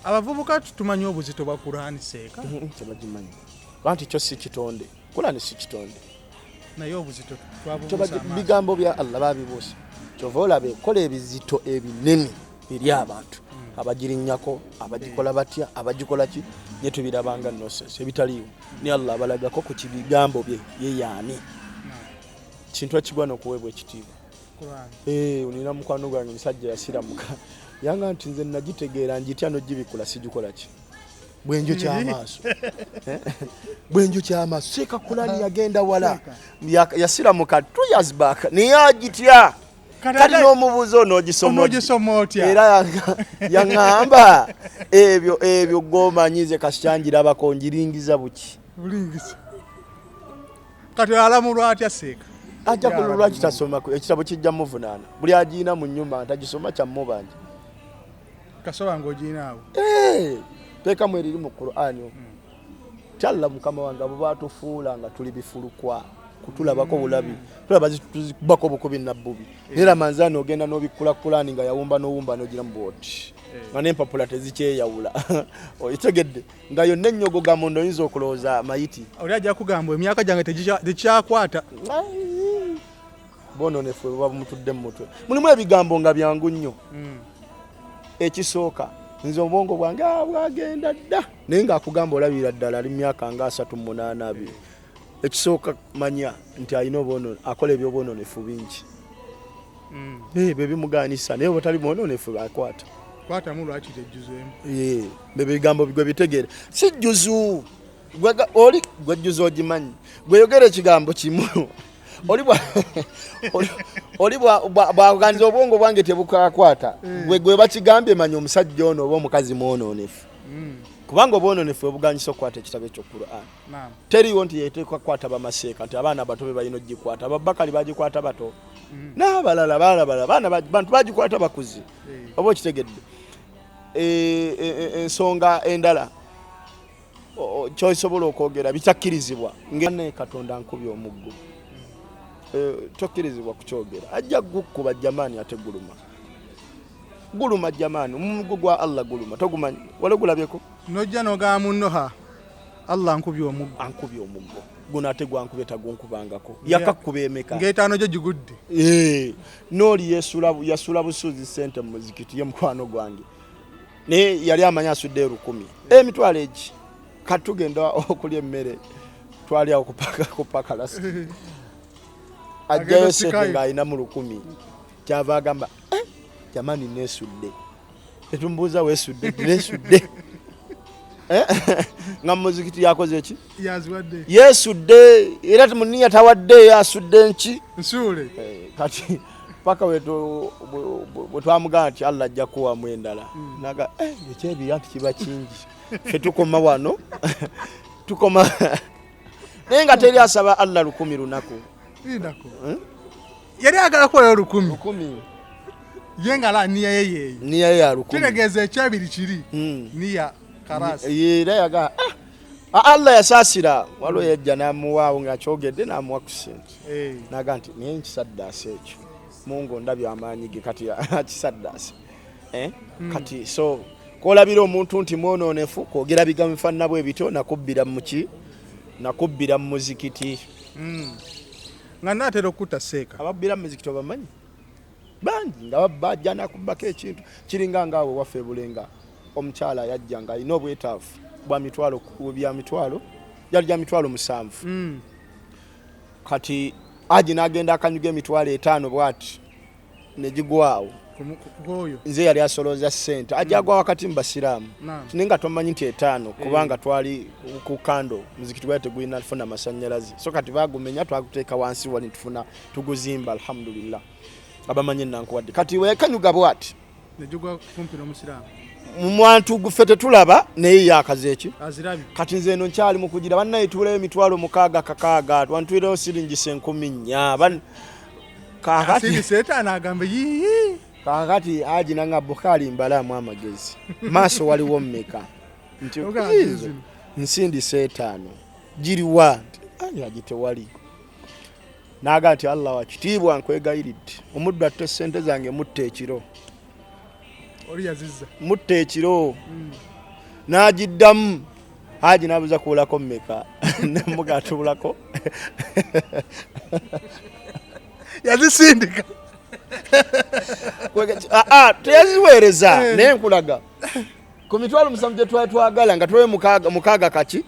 abavubuka tumanyi obuzito bwa Qur'ani seeka tebagimanyi anti kyo si kitonde Qur'ani si kitonde naye obuzito bigambo bya Allah babibuusa kyova olabe kola ebizito ebinene eri abantu abagirinnyako abagikola batya abagikola ki ye tubirabanga nonsense ebitaliiwo ni Allah abalagako ku kibigambo bye yeyaani kintu ekigwa n'okuweebwa ekitiibwa unina mukwano gwange musajja yasiramuka yanga nti nze nagitegeera njitya n'ogibikula sigikola ki bwenju kyamaaso bwenju kyamaaso seeka Qur'ani yagenda wala yasiramuka 2 years back niye agitya kati n'omubuuzo onoogisoma otya era yaŋŋamba ebyo gwomanyize kasitangirabako njiringiza buki kati alamulwa atya seeka ajja kululwa kitasoma ekitabo kijja muvunaana buli agiina mu nnyumba ntagisoma kyamubanja kasoba ng'ogiinaawo teekamu eriri mu Qur'ani kyalla mukama wange abo baatufuula nga tuli bifulukwa kutulabako bulabi tulaba zikubako bukubi nabbubi era manzani ogenda n'obikkula Qur'ani nga yawumba n'owumba n'ogira mu bwoti nga n'empapula tezikyeyawula oyitegedde nga yonna ennyogo gamondo oyinza okulowooza mayiti oli ajja kugamba emyaka gyange tekyakwata bononefu bwe bamutudde mu mutwe mulimu ebigambo nga byangu nnyo ekisooka nze obwongo bwange bwagenda dda naye ng'akugamba olabira ddala ali myaka nga 38 ekisooka manya nti alina obwononefu akola ebyobwononefu bingi bwe bimugaanisa naye bwetali bwononefu akwata kwatamu lwaki tejjuzeemu bwe bigambo gwe bitegeere si jjuzu oli gwe jjuzu ogimanyi gweyogera ekigambo kimu oli bwaganiza obwongo bwange tebukakwata gwe bakigambye manya omusajja ono oba omukazi mwononefu kubanga obwononefu obuganyisa okukwata ekitabo ekyo Qur'an teriwo nti yeteekwa kukwata bamaseeka nti abaana bato be balina ogikwata Ababakali bagikwata bato n'abalala bantu bagikwata bakuzi oba okitegedde ensonga endala kyosobola okwogera bitakkirizibwa ngene Katonda nkubye omuggo tokkirizibwa kukyogera ajja gukkuba jamani ate guluma jamani omuggo gwa Allah guluma togumanyi wale gulabyeko nojja nogaa munno Allah ankubye omuggo guno ate gwankubye tagunkubangako yakakkuba emeka ng'etaano gyo gigudde nooli yasula busuuzi sente mu muzikiti ye mukwano gwange naye yali amanya asudde 1000 emitwalo egi katugenda okulya emmere twali awo kupaka lasi ajjayo sente ng'alina mu 1000 kyava agamba jamani nesudde tetumbuuza weesudde nga muzikiti yakoze eki yeesudde era temuniya tawadde asudde nki nsuule kati paka bwe twamugana nti Allah ajja kuwamu endala naga ekyebiri nti kiba kingi fe tukoma wano tukoma naye nga teri asaba Allah 1000 lunaku yali agala kukola 1000 yenga la niya ye ya 1000 kiregeze ekyabiri kiri niya karasi yera yaga Allah yasasira walo yajja namuwaawo nga kyogedde namuwa ku sente naga nti naye nkisaddaasa ekyo Mungu ndabyo amaanyi ge kati akisaddaasa kati so kolabira omuntu nti mwononefu kwogera bigambo bifaanana bwe bito nakubbira mu muzikiti nga naatera okutta seeka ababbira mu muzikiti obamanyi bangi nga bajja nakubbako ekintu kiringa ngaawe waffe Bulenga omukyala yajja nga alina obwetaavu bya mitwalo yali gya mitwalo 7 kati aji nagenda akanyuga emitwalo 5 bwati negigwawo nze yali asolooza sente aji agwa wakati mu basiraamu ninga tomanyi nti 5 kubanga twali ku kando muzikiti gwate gwina funa masannyalaze so kati bagumenya twaguteeka wansi wali tufuna tuguzimba alhamdulillah abamanyi nankuwadde kati wekanyuga bwati negigwa kumpi n'omusiraamu mwantu gufete tulaba naye yakazeeki azirabye kati nze eno nkyali mu kugira bannaye tuleyo emitwalo 6 twantwireyo siringi 10,000 kakati seetaana agambe yii kakati aji nanga Bukhari mbalamu amagezi maaso waliwo mmeka nti nsindi 5 giriwa ani agitewali naga nti Allah wakitiibwa nkwegayiridde omuddu atte sente zange mutte ekiro oli yazizza mutte ekiro najiddamu haji nabuza kuulako mmeka nemugatulako yazisindika teyaziweereza naye nkulaga ku mitwalo 7 gye twagala nga twewe mukaaga kaki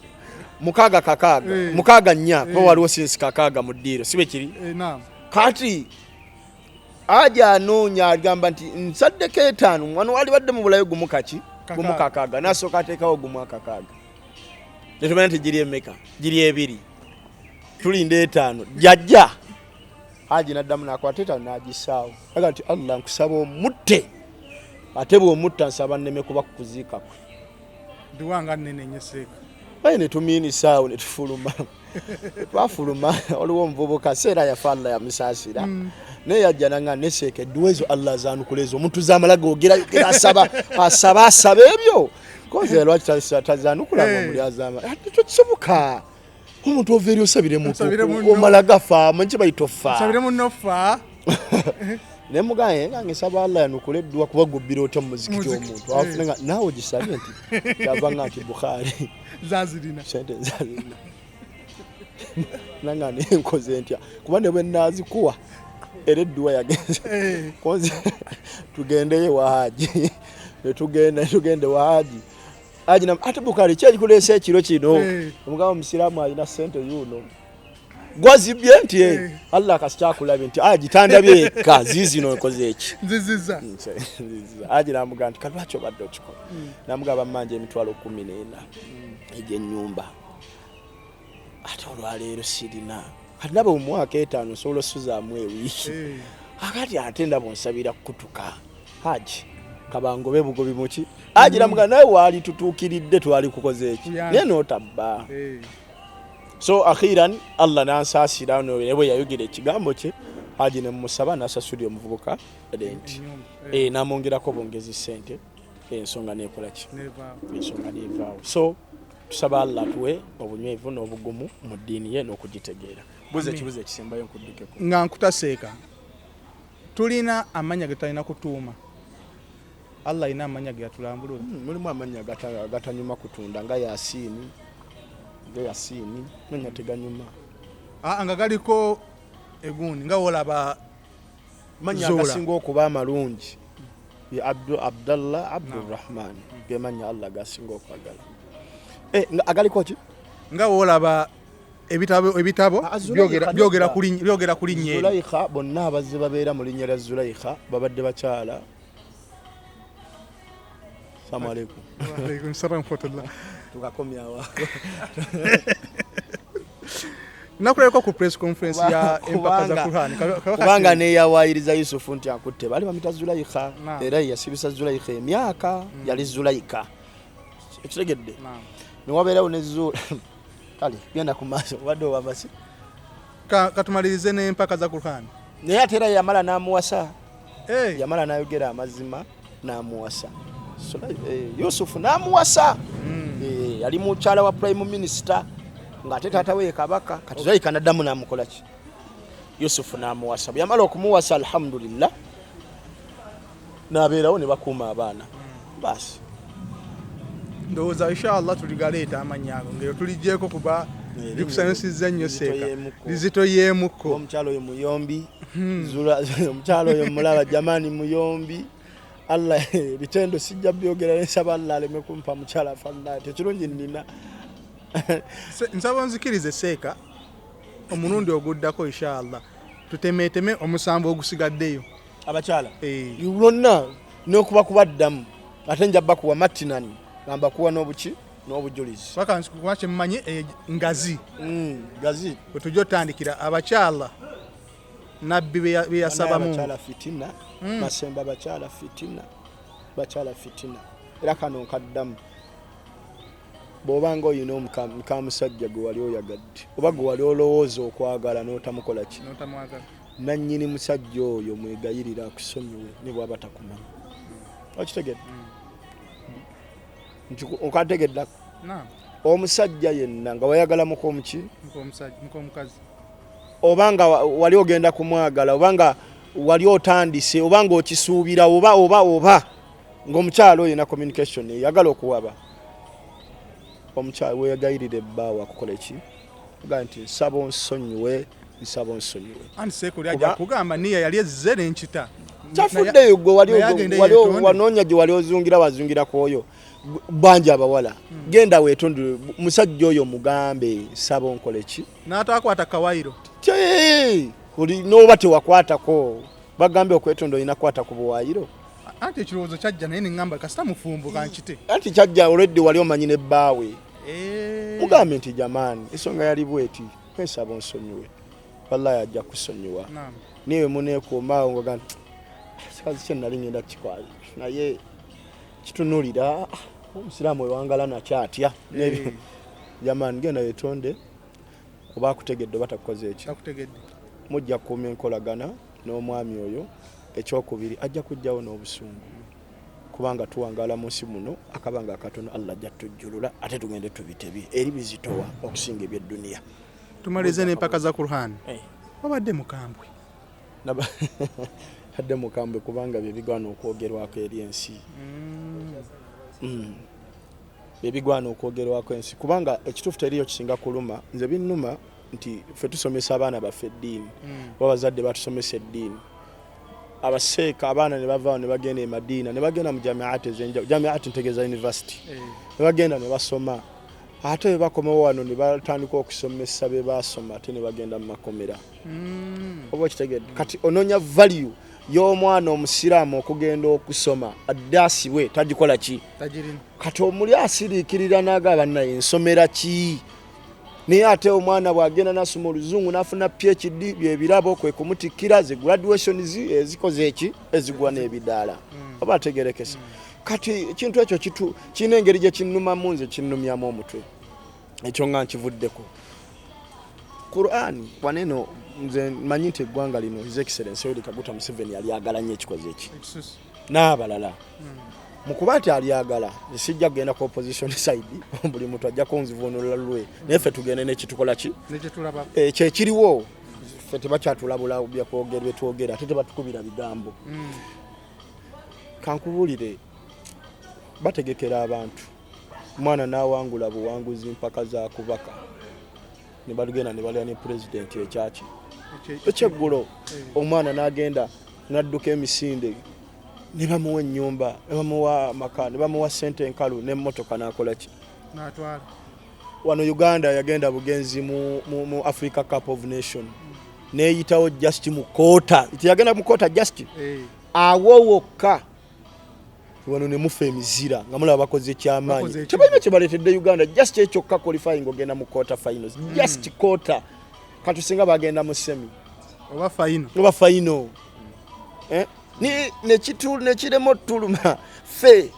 mukaaga 4 po waliwo sinsi 6 mu ddiiro sibe kiri kati aja anoonya agamba nti nsaddeko 5 wano wali badde mu bulayo gumu kakaaga nasooka ateekawo gumu akakaaga netumanya nti giri emeka giri 2 tulinde 5 jajja haji naddamu nakwata 5 nagisaawo aga nti Allah nkusaba omutte ate bw'omutta nsaba nneme kuba kukuziikako ndiwanga nnene nyeseeka baye netumiini saawo netufuluma twafuluma waliwo omuvubuka seera yafa Allah yamusaasira naye yajja nanga neseeka edduwezo Allah zaanukulezo omuntu zaamala googera asaba ebyo koze lwaki tazaanukulanga omuli azaama tokisoboka omuntu ova eri osabire muntu omala gafa manyi bayitofa sabire munofa ne mugaye nga ngisaba Allah yanukule eddwa kuba gubbira otya mu muzikiti omuntu afunanga naawe gisabye nti kyavanga nti Bukhari zazirina sente zazirina nanga nenkoze ntya kuba ne bwe nazikuwa era eddwa yagenze koze tugendeyo wa haji tugende wa haji haji ate Bukhari kyekikuleesa ekiro kino omugabo omusiraamu alina sente yuno gwazibye nti Allah akasikyakulabe nti agitandabye eka zizino nkoze eki nziziza aji namuga nti kalwaki obadde okikola namugaba mmanja emitwalo 14 egy'ennyumba ate olwaleero sirina kati naba omwaka 5 nsobola osuzaamu ewiiki akati ate ndaba onsabira kukutuka haji kabangobe bugobi muki aji namuga nawe waali tutuukiridde twali kukoze eki naye n'otabba so akhiran Allah nansaasira nebwe yayogera ekigambo kye haji nemusaba nasasulira omuvubuka renti namwongerako bongezi sente ensonga nekola ki ensonga nevaawo so tusaba Allah tuwe obunywevu n'obugumu mu ddiini ye n'okugitegeera. Buze ekibuzo ekisembayo nkuddukeko. Nga nkutaseeka tulina amanya ge talina kutuuma. Allah ina amanya ge yatulambulula. Mulimu amanya gatanyuma kutunda nga Yasiini, manya teganyuma. Nga galiko egundi nga olaba manya agasinga okuba amalungi ye Abdallah Abdurrahman ge manya Allah gasinga okwagala. Agaliko ki? Nga olaba ebitabo byogera kuli nnyo. Zulaikha bonna abazze babeera mu linnya lya Zulaikha babadde bakyala. Assalamu alaikum. Wa alaikum salaam wa rahmatullah. Tukakomya awo. Nakuleko ku press conference ya empaka za Qur'an. Kubanga ne yawayiriza Yusufu nti akutte bali bamita Zulaikha era yasibisa Zulaikha emyaka yali Zulaika. Ekitegedde. Ne wabeerawo ne Zula. Kale genda ku maaso wadde wabasi. Katumalirize ne empaka za Qur'an. Naye ate era yamala n'amuwasa. Yamala n'ayogera amazima n'amuwasa. Yusufu n'amuwasa. Yali mukyala wa prime minister nga ate taata we kabaka kati Zulaika n'addamu n'amukola ki? Yusufu n'amuwasa. Bwe yamala okumuwasa alhamdulillah n'abeerawo ne bakuuma abaana. Basi. Ndowooza inshallah tuligaleeta amanya ago ngero tuligyeko kuba likusanyusizza nnyo seeka lizitoyeemuko. Omukyalo oyo muyombi, omukyalo oyo mulaba jamani muyombi. Allah bitendo sijja byogera nsaba Allah aleme kumpa mukyala afanna tekirungi nnina. Nsaba nzikirize seeka omulundi oguddako inshallah tutemeteme omusambo ogusigaddeyo abakyala yulonna n'okuba kubaddamu ate njabba kuwa matinani gamba kuwa n'obuki n'obujulizi paka nsikwache mmanye ngazi ngazi tujjo tandikira abakyala nabbi beyasaba mu abakyala fitina masemba abakyala fitina era kano nkaddamu bw'obanga oyina omukamusajja gwe wali oyagadde oba gwe wali olowooza okwagala n'otamukola ki nannyini musajja oyo mwegayirira akusonyiwe ne bw'aba takumanyi. Okitegedde? Okategeddako? Omusajja yenna nga wayagalamuko omuki? Omukazi. Obanga wali ogenda kumwagala obanga wali otandise obanga okisuubira oba ng'omukyalo oyo na communication yagala okuwaba omukyalo weyagayirira ebbaawo akukola ki? Kuga nti nsaba onsonyiwe. Ani sekuli ajja kugamba niya yali ezze n'enkita. Kyafuddeyo gwe wali wanoonya gye wali ozungira wazungira kwoyo banja abawala. Genda weetondere musajja oyo mugambe nsaba onkole ki? N'ataakwata kawairo. Oli n'oba tewakwatako bagambe okwetonda olina kwata ku buwaayiro. Anti ekirowoozo kyajja naye neŋŋamba kasita mufumbo kankite. Anti kyajja already wali omanyi n'ebbaawe. Mugambe nti jamaani ensonga yali bweti nsaba onsonyiwe. Wallahi ajja kusonyiwa. Niwe muneekuumaawo ngoga nti sikazi kye nali ngenda kikwali naye kitunulira omusiraamu wewangala nakyatya. Jamaani genda weetonde oba akutegedde oba takukoze eki. Mujja kukuuma enkolagana n'omwami oyo. Ekyokubiri ajja kujjawo n'obusungu kubanga tuwangala mu nsi muno akabanga akatono Allah ajja tujjulula ate tugende tubitebi eri bizitowa okusinga eby'edduniya. Tumalize n'empaka za Qur'an. Wabadde mukambwe. Hadde mukambwe kubanga bye bigwana okwogerwako eri ensi. Bye bigwana okwogerwako ensi kubanga ekituufu teriyo kisinga kuluma nze binnuma nti ffe tusomesa abaana baffe eddiini babazadde batusomesa eddiini. Abaseeka abaana ne bavaawo ne bagenda e Madiina ne bagenda mu jamiati ez'enjawulo jamiati ntegeeza university ne bagenda ne basoma ate bwe bakomawo wano ne batandika okusomesa be baasoma ate ne bagenda mu makomera. Oba okitegedde kati onoonya value y'omwana omusiraamu okugenda okusoma addaasiwe tagikola ki? Kati omuli asiriikirira n'agamba naye nsomera ki? Naye ate omwana bw'agenda n'asoma oluzungu n'afuna PhD byebirabo kwe kumutikkira ze graduations ezikoze eki ezigwa n'ebidaala. Oba ategerekesa. Kati ekintu ekyo kirina engeri gye kinnumamu nze kinnumyamu omutwe. Ekyo nga nkivuddeko. Qur'an waneno nze manyi nti eggwanga lino His Excellency Yoweri Kaguta Museveni yali agala nnyo ekikoze eki. N'abalala. mukubati aliyagala sijja kugenda ku opposition side buli muntu ajja kunzivuunulira lwe naye ffe tugende nekitukola ki kyekiriwo ffe tebakyatulabula byakwogera twogera ate tebatukubira bigambo kankubuulire bategekera abantu mwana n'awangula buwanguzi mpaka za kubaka ne balugenda ne balya ne president ekyaki ekyeggulo omwana n'agenda n'adduka emisinde ne bamuwa ennyumba ne bamuwa amaka ne bamuwa ssente enkalu n'emmotoka n'akola ki n'atwala wano Uganda yagenda bugenzi mu Africa Cup of Nation neeyitawo just mu koota yagenda mu koota just awowokka wano ne mufa emizira nga mulaba bakoze ekyamaanyi tebalina kye baleetedde Uganda just ekyokka qualifying ogenda mu quarter finals just quarter katusinga bagenda mu semi oba final nekirema otuluma fe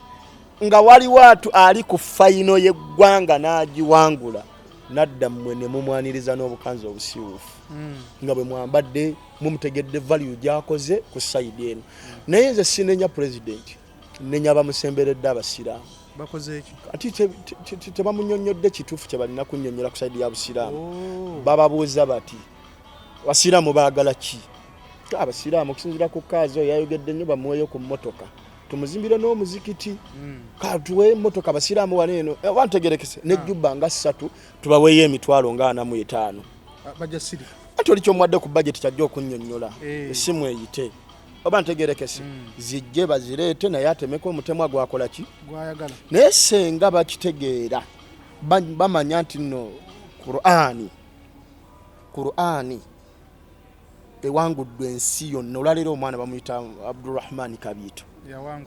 nga wali watu ali ku final y'eggwanga n'agiwangula nadda mmwe ne mumwaniriza n'obukanzi obusiwuufu nga bwe mwambadde mumutegedde value gyakoze ku side eno naye nze sinenya president nenya bamusemberedde abasiraamu bakoze eki ati tebamunyonyodde kituufu kye balina kunnyonnyola ku side ya busiraamu bababuuza bati basiraamu baagala ki abasiraamu okusinziira ku kaazi oyo yayogedde nnyo bamuweeyo ku mmotoka tumuzimbire n'omuzikiti katuwe emmotoka abasiraamu wano eno wantegerekese nejjubba nga 3 tubaweeyo emitwalo nga 45 bajasiri ate oli kyomwadde ku budget kyajja okunnyonnyola essimu eyite oba ntegerekese zijje bazireete naye atemeko omutemwa gwakola ki gwayagala naye senga bakitegeera bamanya nti nno Qur'ani ewanguddwa ensi yonna olwaleero omwana bamuyita Abdurrahman Kabiito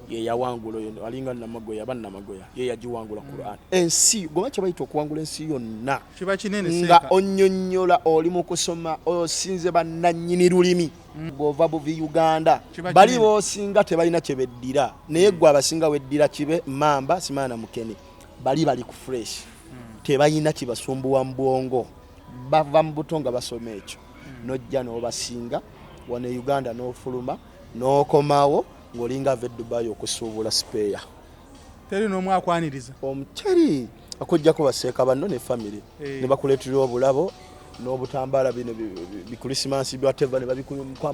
ye yawangula oyo alinga Namagoya bannamagoya ye yagiwangula Qur'an ensi goma kye bayita okuwangula ensi yonna kiba kinene nga onnyonnyola oli mu kusoma osinze bannannyini lulimi bwova buvi Uganda bali boosinga tebalina kye beddira naye gwe abasinga weddira kibe mamba simana mukene bali ku fresh tebalina kibasumbuwa mu bwongo bava mu butonga basoma ekyo nojja n'obasinga wano Uganda n'ofuluma n'okomawo ngolinga ave Dubai okusuubula spare teri n'omu akwaniriza omuteri akujjako baseeka banno ne family ne bakuleetera obulabo n'obutambaala bino bikrisimansi byateva ne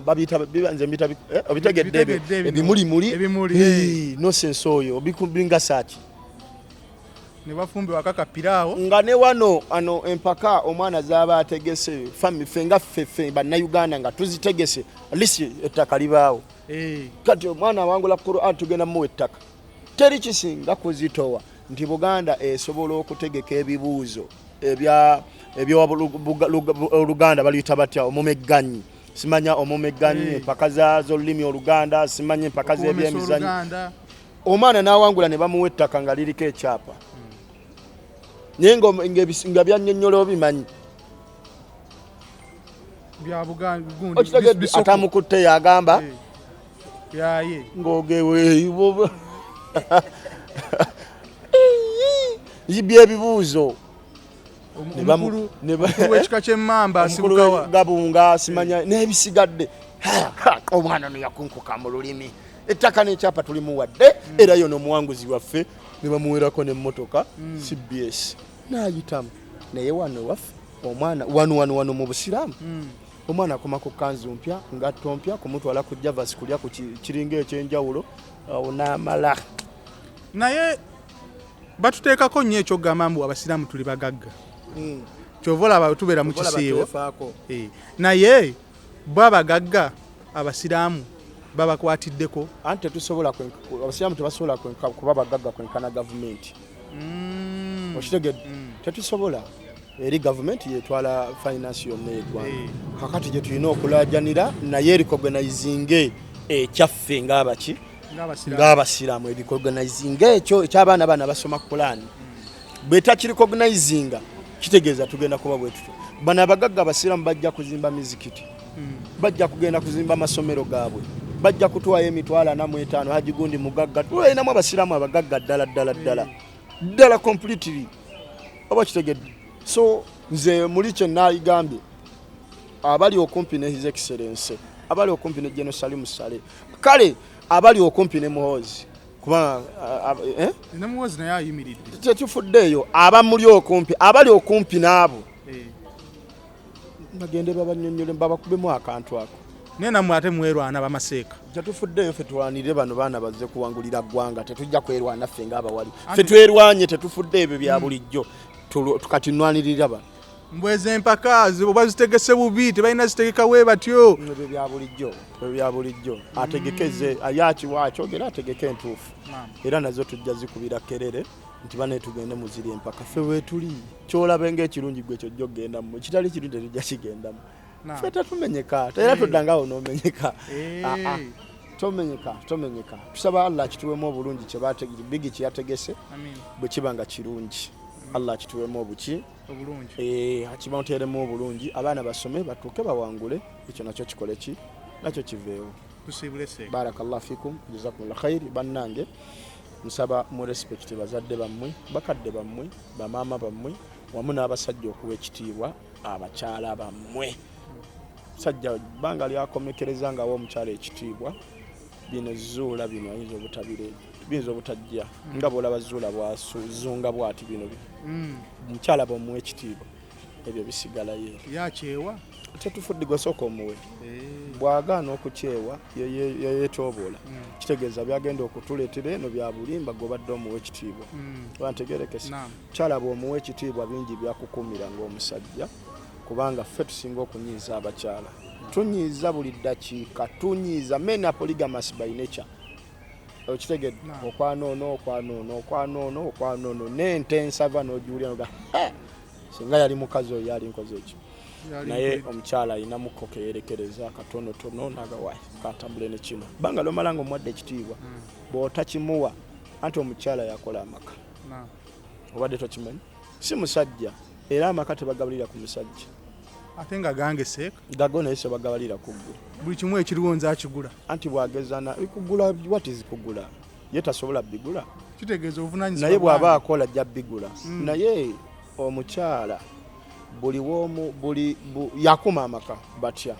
babiyita bibanze mbita obitegedde ebimulimuli no sense oyo bikubinga saaki ne bafumbi wakaka piraawo nga ne wano ano empaka omwana zaba ategese family fenga fefe bannayuganda nga tuzitegese lisi ettaka libaawo kati omwana wangula Qur'an tugenda mu ettaka teri kisinga kuzitowa nti Buganda esobola okutegeka ebibuuzo Oluganda baliyita batya omumegganyi simanya omumegganyi empaka zazo olulimi Oluganda simanya empaka z'ebyemizannyo omwana n'awangula ne bamuwa ettaka nga liriko ekyapa naye nga byannyonnyola obimanyi bya Buganda gundi atamukutte yagamba yaye ngogeweeyo yibye ebibuuzo wekika kyemmamba asibukawa gabunga simanya n'ebisigadde omwana no yakunkuka mu lulimi ettaka n'ekyapa tulimuwadde era yo n'omuwanguzi waffe ne bamuwerako n'emmotoka CBS n'ayitamu naye wano waffe omwana wano mu busiraamu omwana akoma ku kanzu mpya ngatto mpya kumutwala ku javas kulya ku kiringa ekyenjawulo awo n'amala naye batuteekako nnyo ekyogamba mbu abasiraamu tuli bagagga kyovola abatubeera mu kisiibo naye bo abagagga abasiraamu babakwatiddeko anti tetusobola abasiraamu tebasobola kuba bagagga kwenkana gavumenti okitegedde tetusobola eri gavumenti yetwala finance yonna y'eggwanga kakati gye tulina okulaajanira naye recognizinge ekyaffe ng'abasiraamu recognizinge ekyo ekyabaana bana basoma Qur'an bwetakiricognizinga kitegeeza tugenda kuba bwe tutyo bano abagagga abasiraamu bajja kuzimba mizikiti bajja kugenda kuzimba amasomero gaabwe bajja kutwayo emitwalo 45 Haji Gundi mugagga tulinamu abasiraamu abagagga ddala completely oba kitegedde so nze muli kye naaligambye abali okumpi ne His Excellency abali okumpi ne General Salim Saleh kale abali okumpi ne Muhoozi kuba namuwozi naye ayimiridde tekifuddeeyo abamuli okumpi abali okumpi naabo bagende babanyonyole babakubemu akantu ako naye nammwe ate mwerwana bamaseeka tetufuddeeyo ffe tulwanirire bano baana bazze kuwangulira ggwanga tetujja kwerwana ffe ng'abawali ffe twerwanye tetufudde ebyo bya bulijjo kati nnwanirira bano mbweze empaka oba zitegese bubi tebalina zitegekawe batyo ebyo bya bulijjo ategekeze ayakiwa akyogera ategeke entuufu era nazo tujja zikubira kerere nti bane tugende muziri empaka ffe weetuli kyolabe ng'ekirungi gwe kyojja okgendamu kitali kirungi tetujja kigendamu ffe tetumenyeka era toddangaawo n'omenyeka tomenyeka tusaba Allah kituwemu obulungi bigi kyeyategese bwe kiba nga kirungi Allah kituwemu obulungi akibamuteeremu obulungi abaana basome batuuke bawangule ekyo nakyo kikole ki nakyo kiveewo barakallahu fikum jazakumullahu khair bannange nsaba mu respect bazadde bammwe bakadde bammwe bamaama bammwe wamu n'abasajja okuwa ekitiibwa abakyala bammwe sajja bbanga lyakomekereza ngawo omukyala ekitiibwa bino zuula bino biyinza obutajja nga bwolaba zuula bwazunga bwati bino omukyala bwomuwa ekitiibwa ebyo bisigalayo yakyewa tetufudde gwesooka omuwe bwagaana okukyewa yeyeetoobola kitegeeza byagenda okutuleetera eno bya bulimba gobadde omuwa ekitiibwa bantegerekese mukyala bwomuwa ekitiibwa bingi byakukumira ng'omusajja kubanga ffe tusinga okunyiiza abakyala tunyiiza buli ddakiika tunyiiza mena polygamous by nature okitegedde okwanoono n'ente ensava n'ogiwulira noga singa yali mukazi oyo yali nkoze ekyo naye omukyala alinamu kokeyerekereza katonotono nagawayi katambule ne kino banga lomala nga omuwadde ekitiibwa bw'otakimuwa anti omukyala yakola amaka obadde tokimanyi si musajja era amaka tebagabalira ku musajja ate nga gange seeka gago naye sebagabalira ku ggwe buli kimu ekiriwo nze akigula anti bwagezana bikugula watizi kugula ye tasobola bigula kitegeeza obuvunanyizibwa naye bw'aba akola ajja bigula naye omukyala buli womu yakuma amaka batya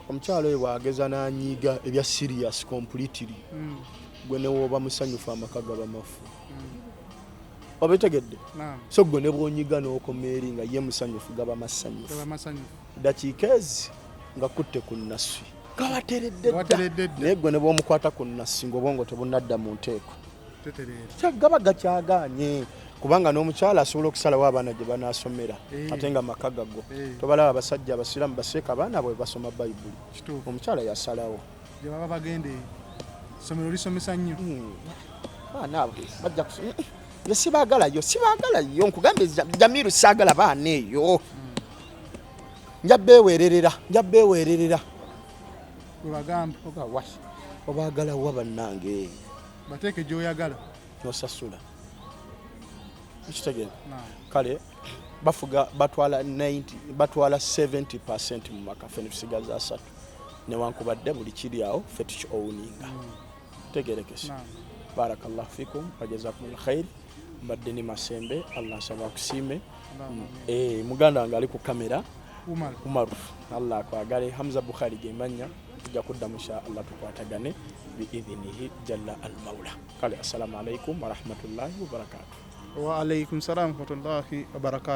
omukyala oyo bwageza n'anyiiga ebya serious completely gwe ne wooba musanyufu amaka gaba mafu obitegedde so gwe ne bwonyiga n'okomeeri nga ye musanyufu gaba masanyufu dakiika ezi nga kutte ku nnaswi gabateredde naye gwe ne bw'omukwata ku nnaswi ng'obwongo tebunadda mu nteeko gaba gakyagaanye kubanga n'omukyala asobola okusalawo abaana gye banaasomera ate nga maka gago tobalaba abasajja abasiraamu baseeka abaana bwe basoma bayibuli omukyala yasalawo gyebaba bagende somero lisomesa nnyo baana abo bajja kusoma yo sibaagalayo nkugambe Jamiru saagala baana eyo nja beewererera webagamba obaagala wa bannange bateeke gy'oyagala nosasula ekitegeera kale batwala 70% mu maka ffe netusigaza 3 newankubadde buli kiri awo ffe tukiowuninga tegerekese barakallahu fikum wajazakumul khair mbadde ni masembe Allah nsaba akusiime muganda wange ali ku kamera Umaru Allah akwagale Hamza Bukhari gemanya tujja kuddamu insha Allah tukwatagane biidhinihi jalla al maula kale assalamu alaikum wa rahmatullahi wa barakatuh wa alaikum salam wa rahmatullahi wa barakatuh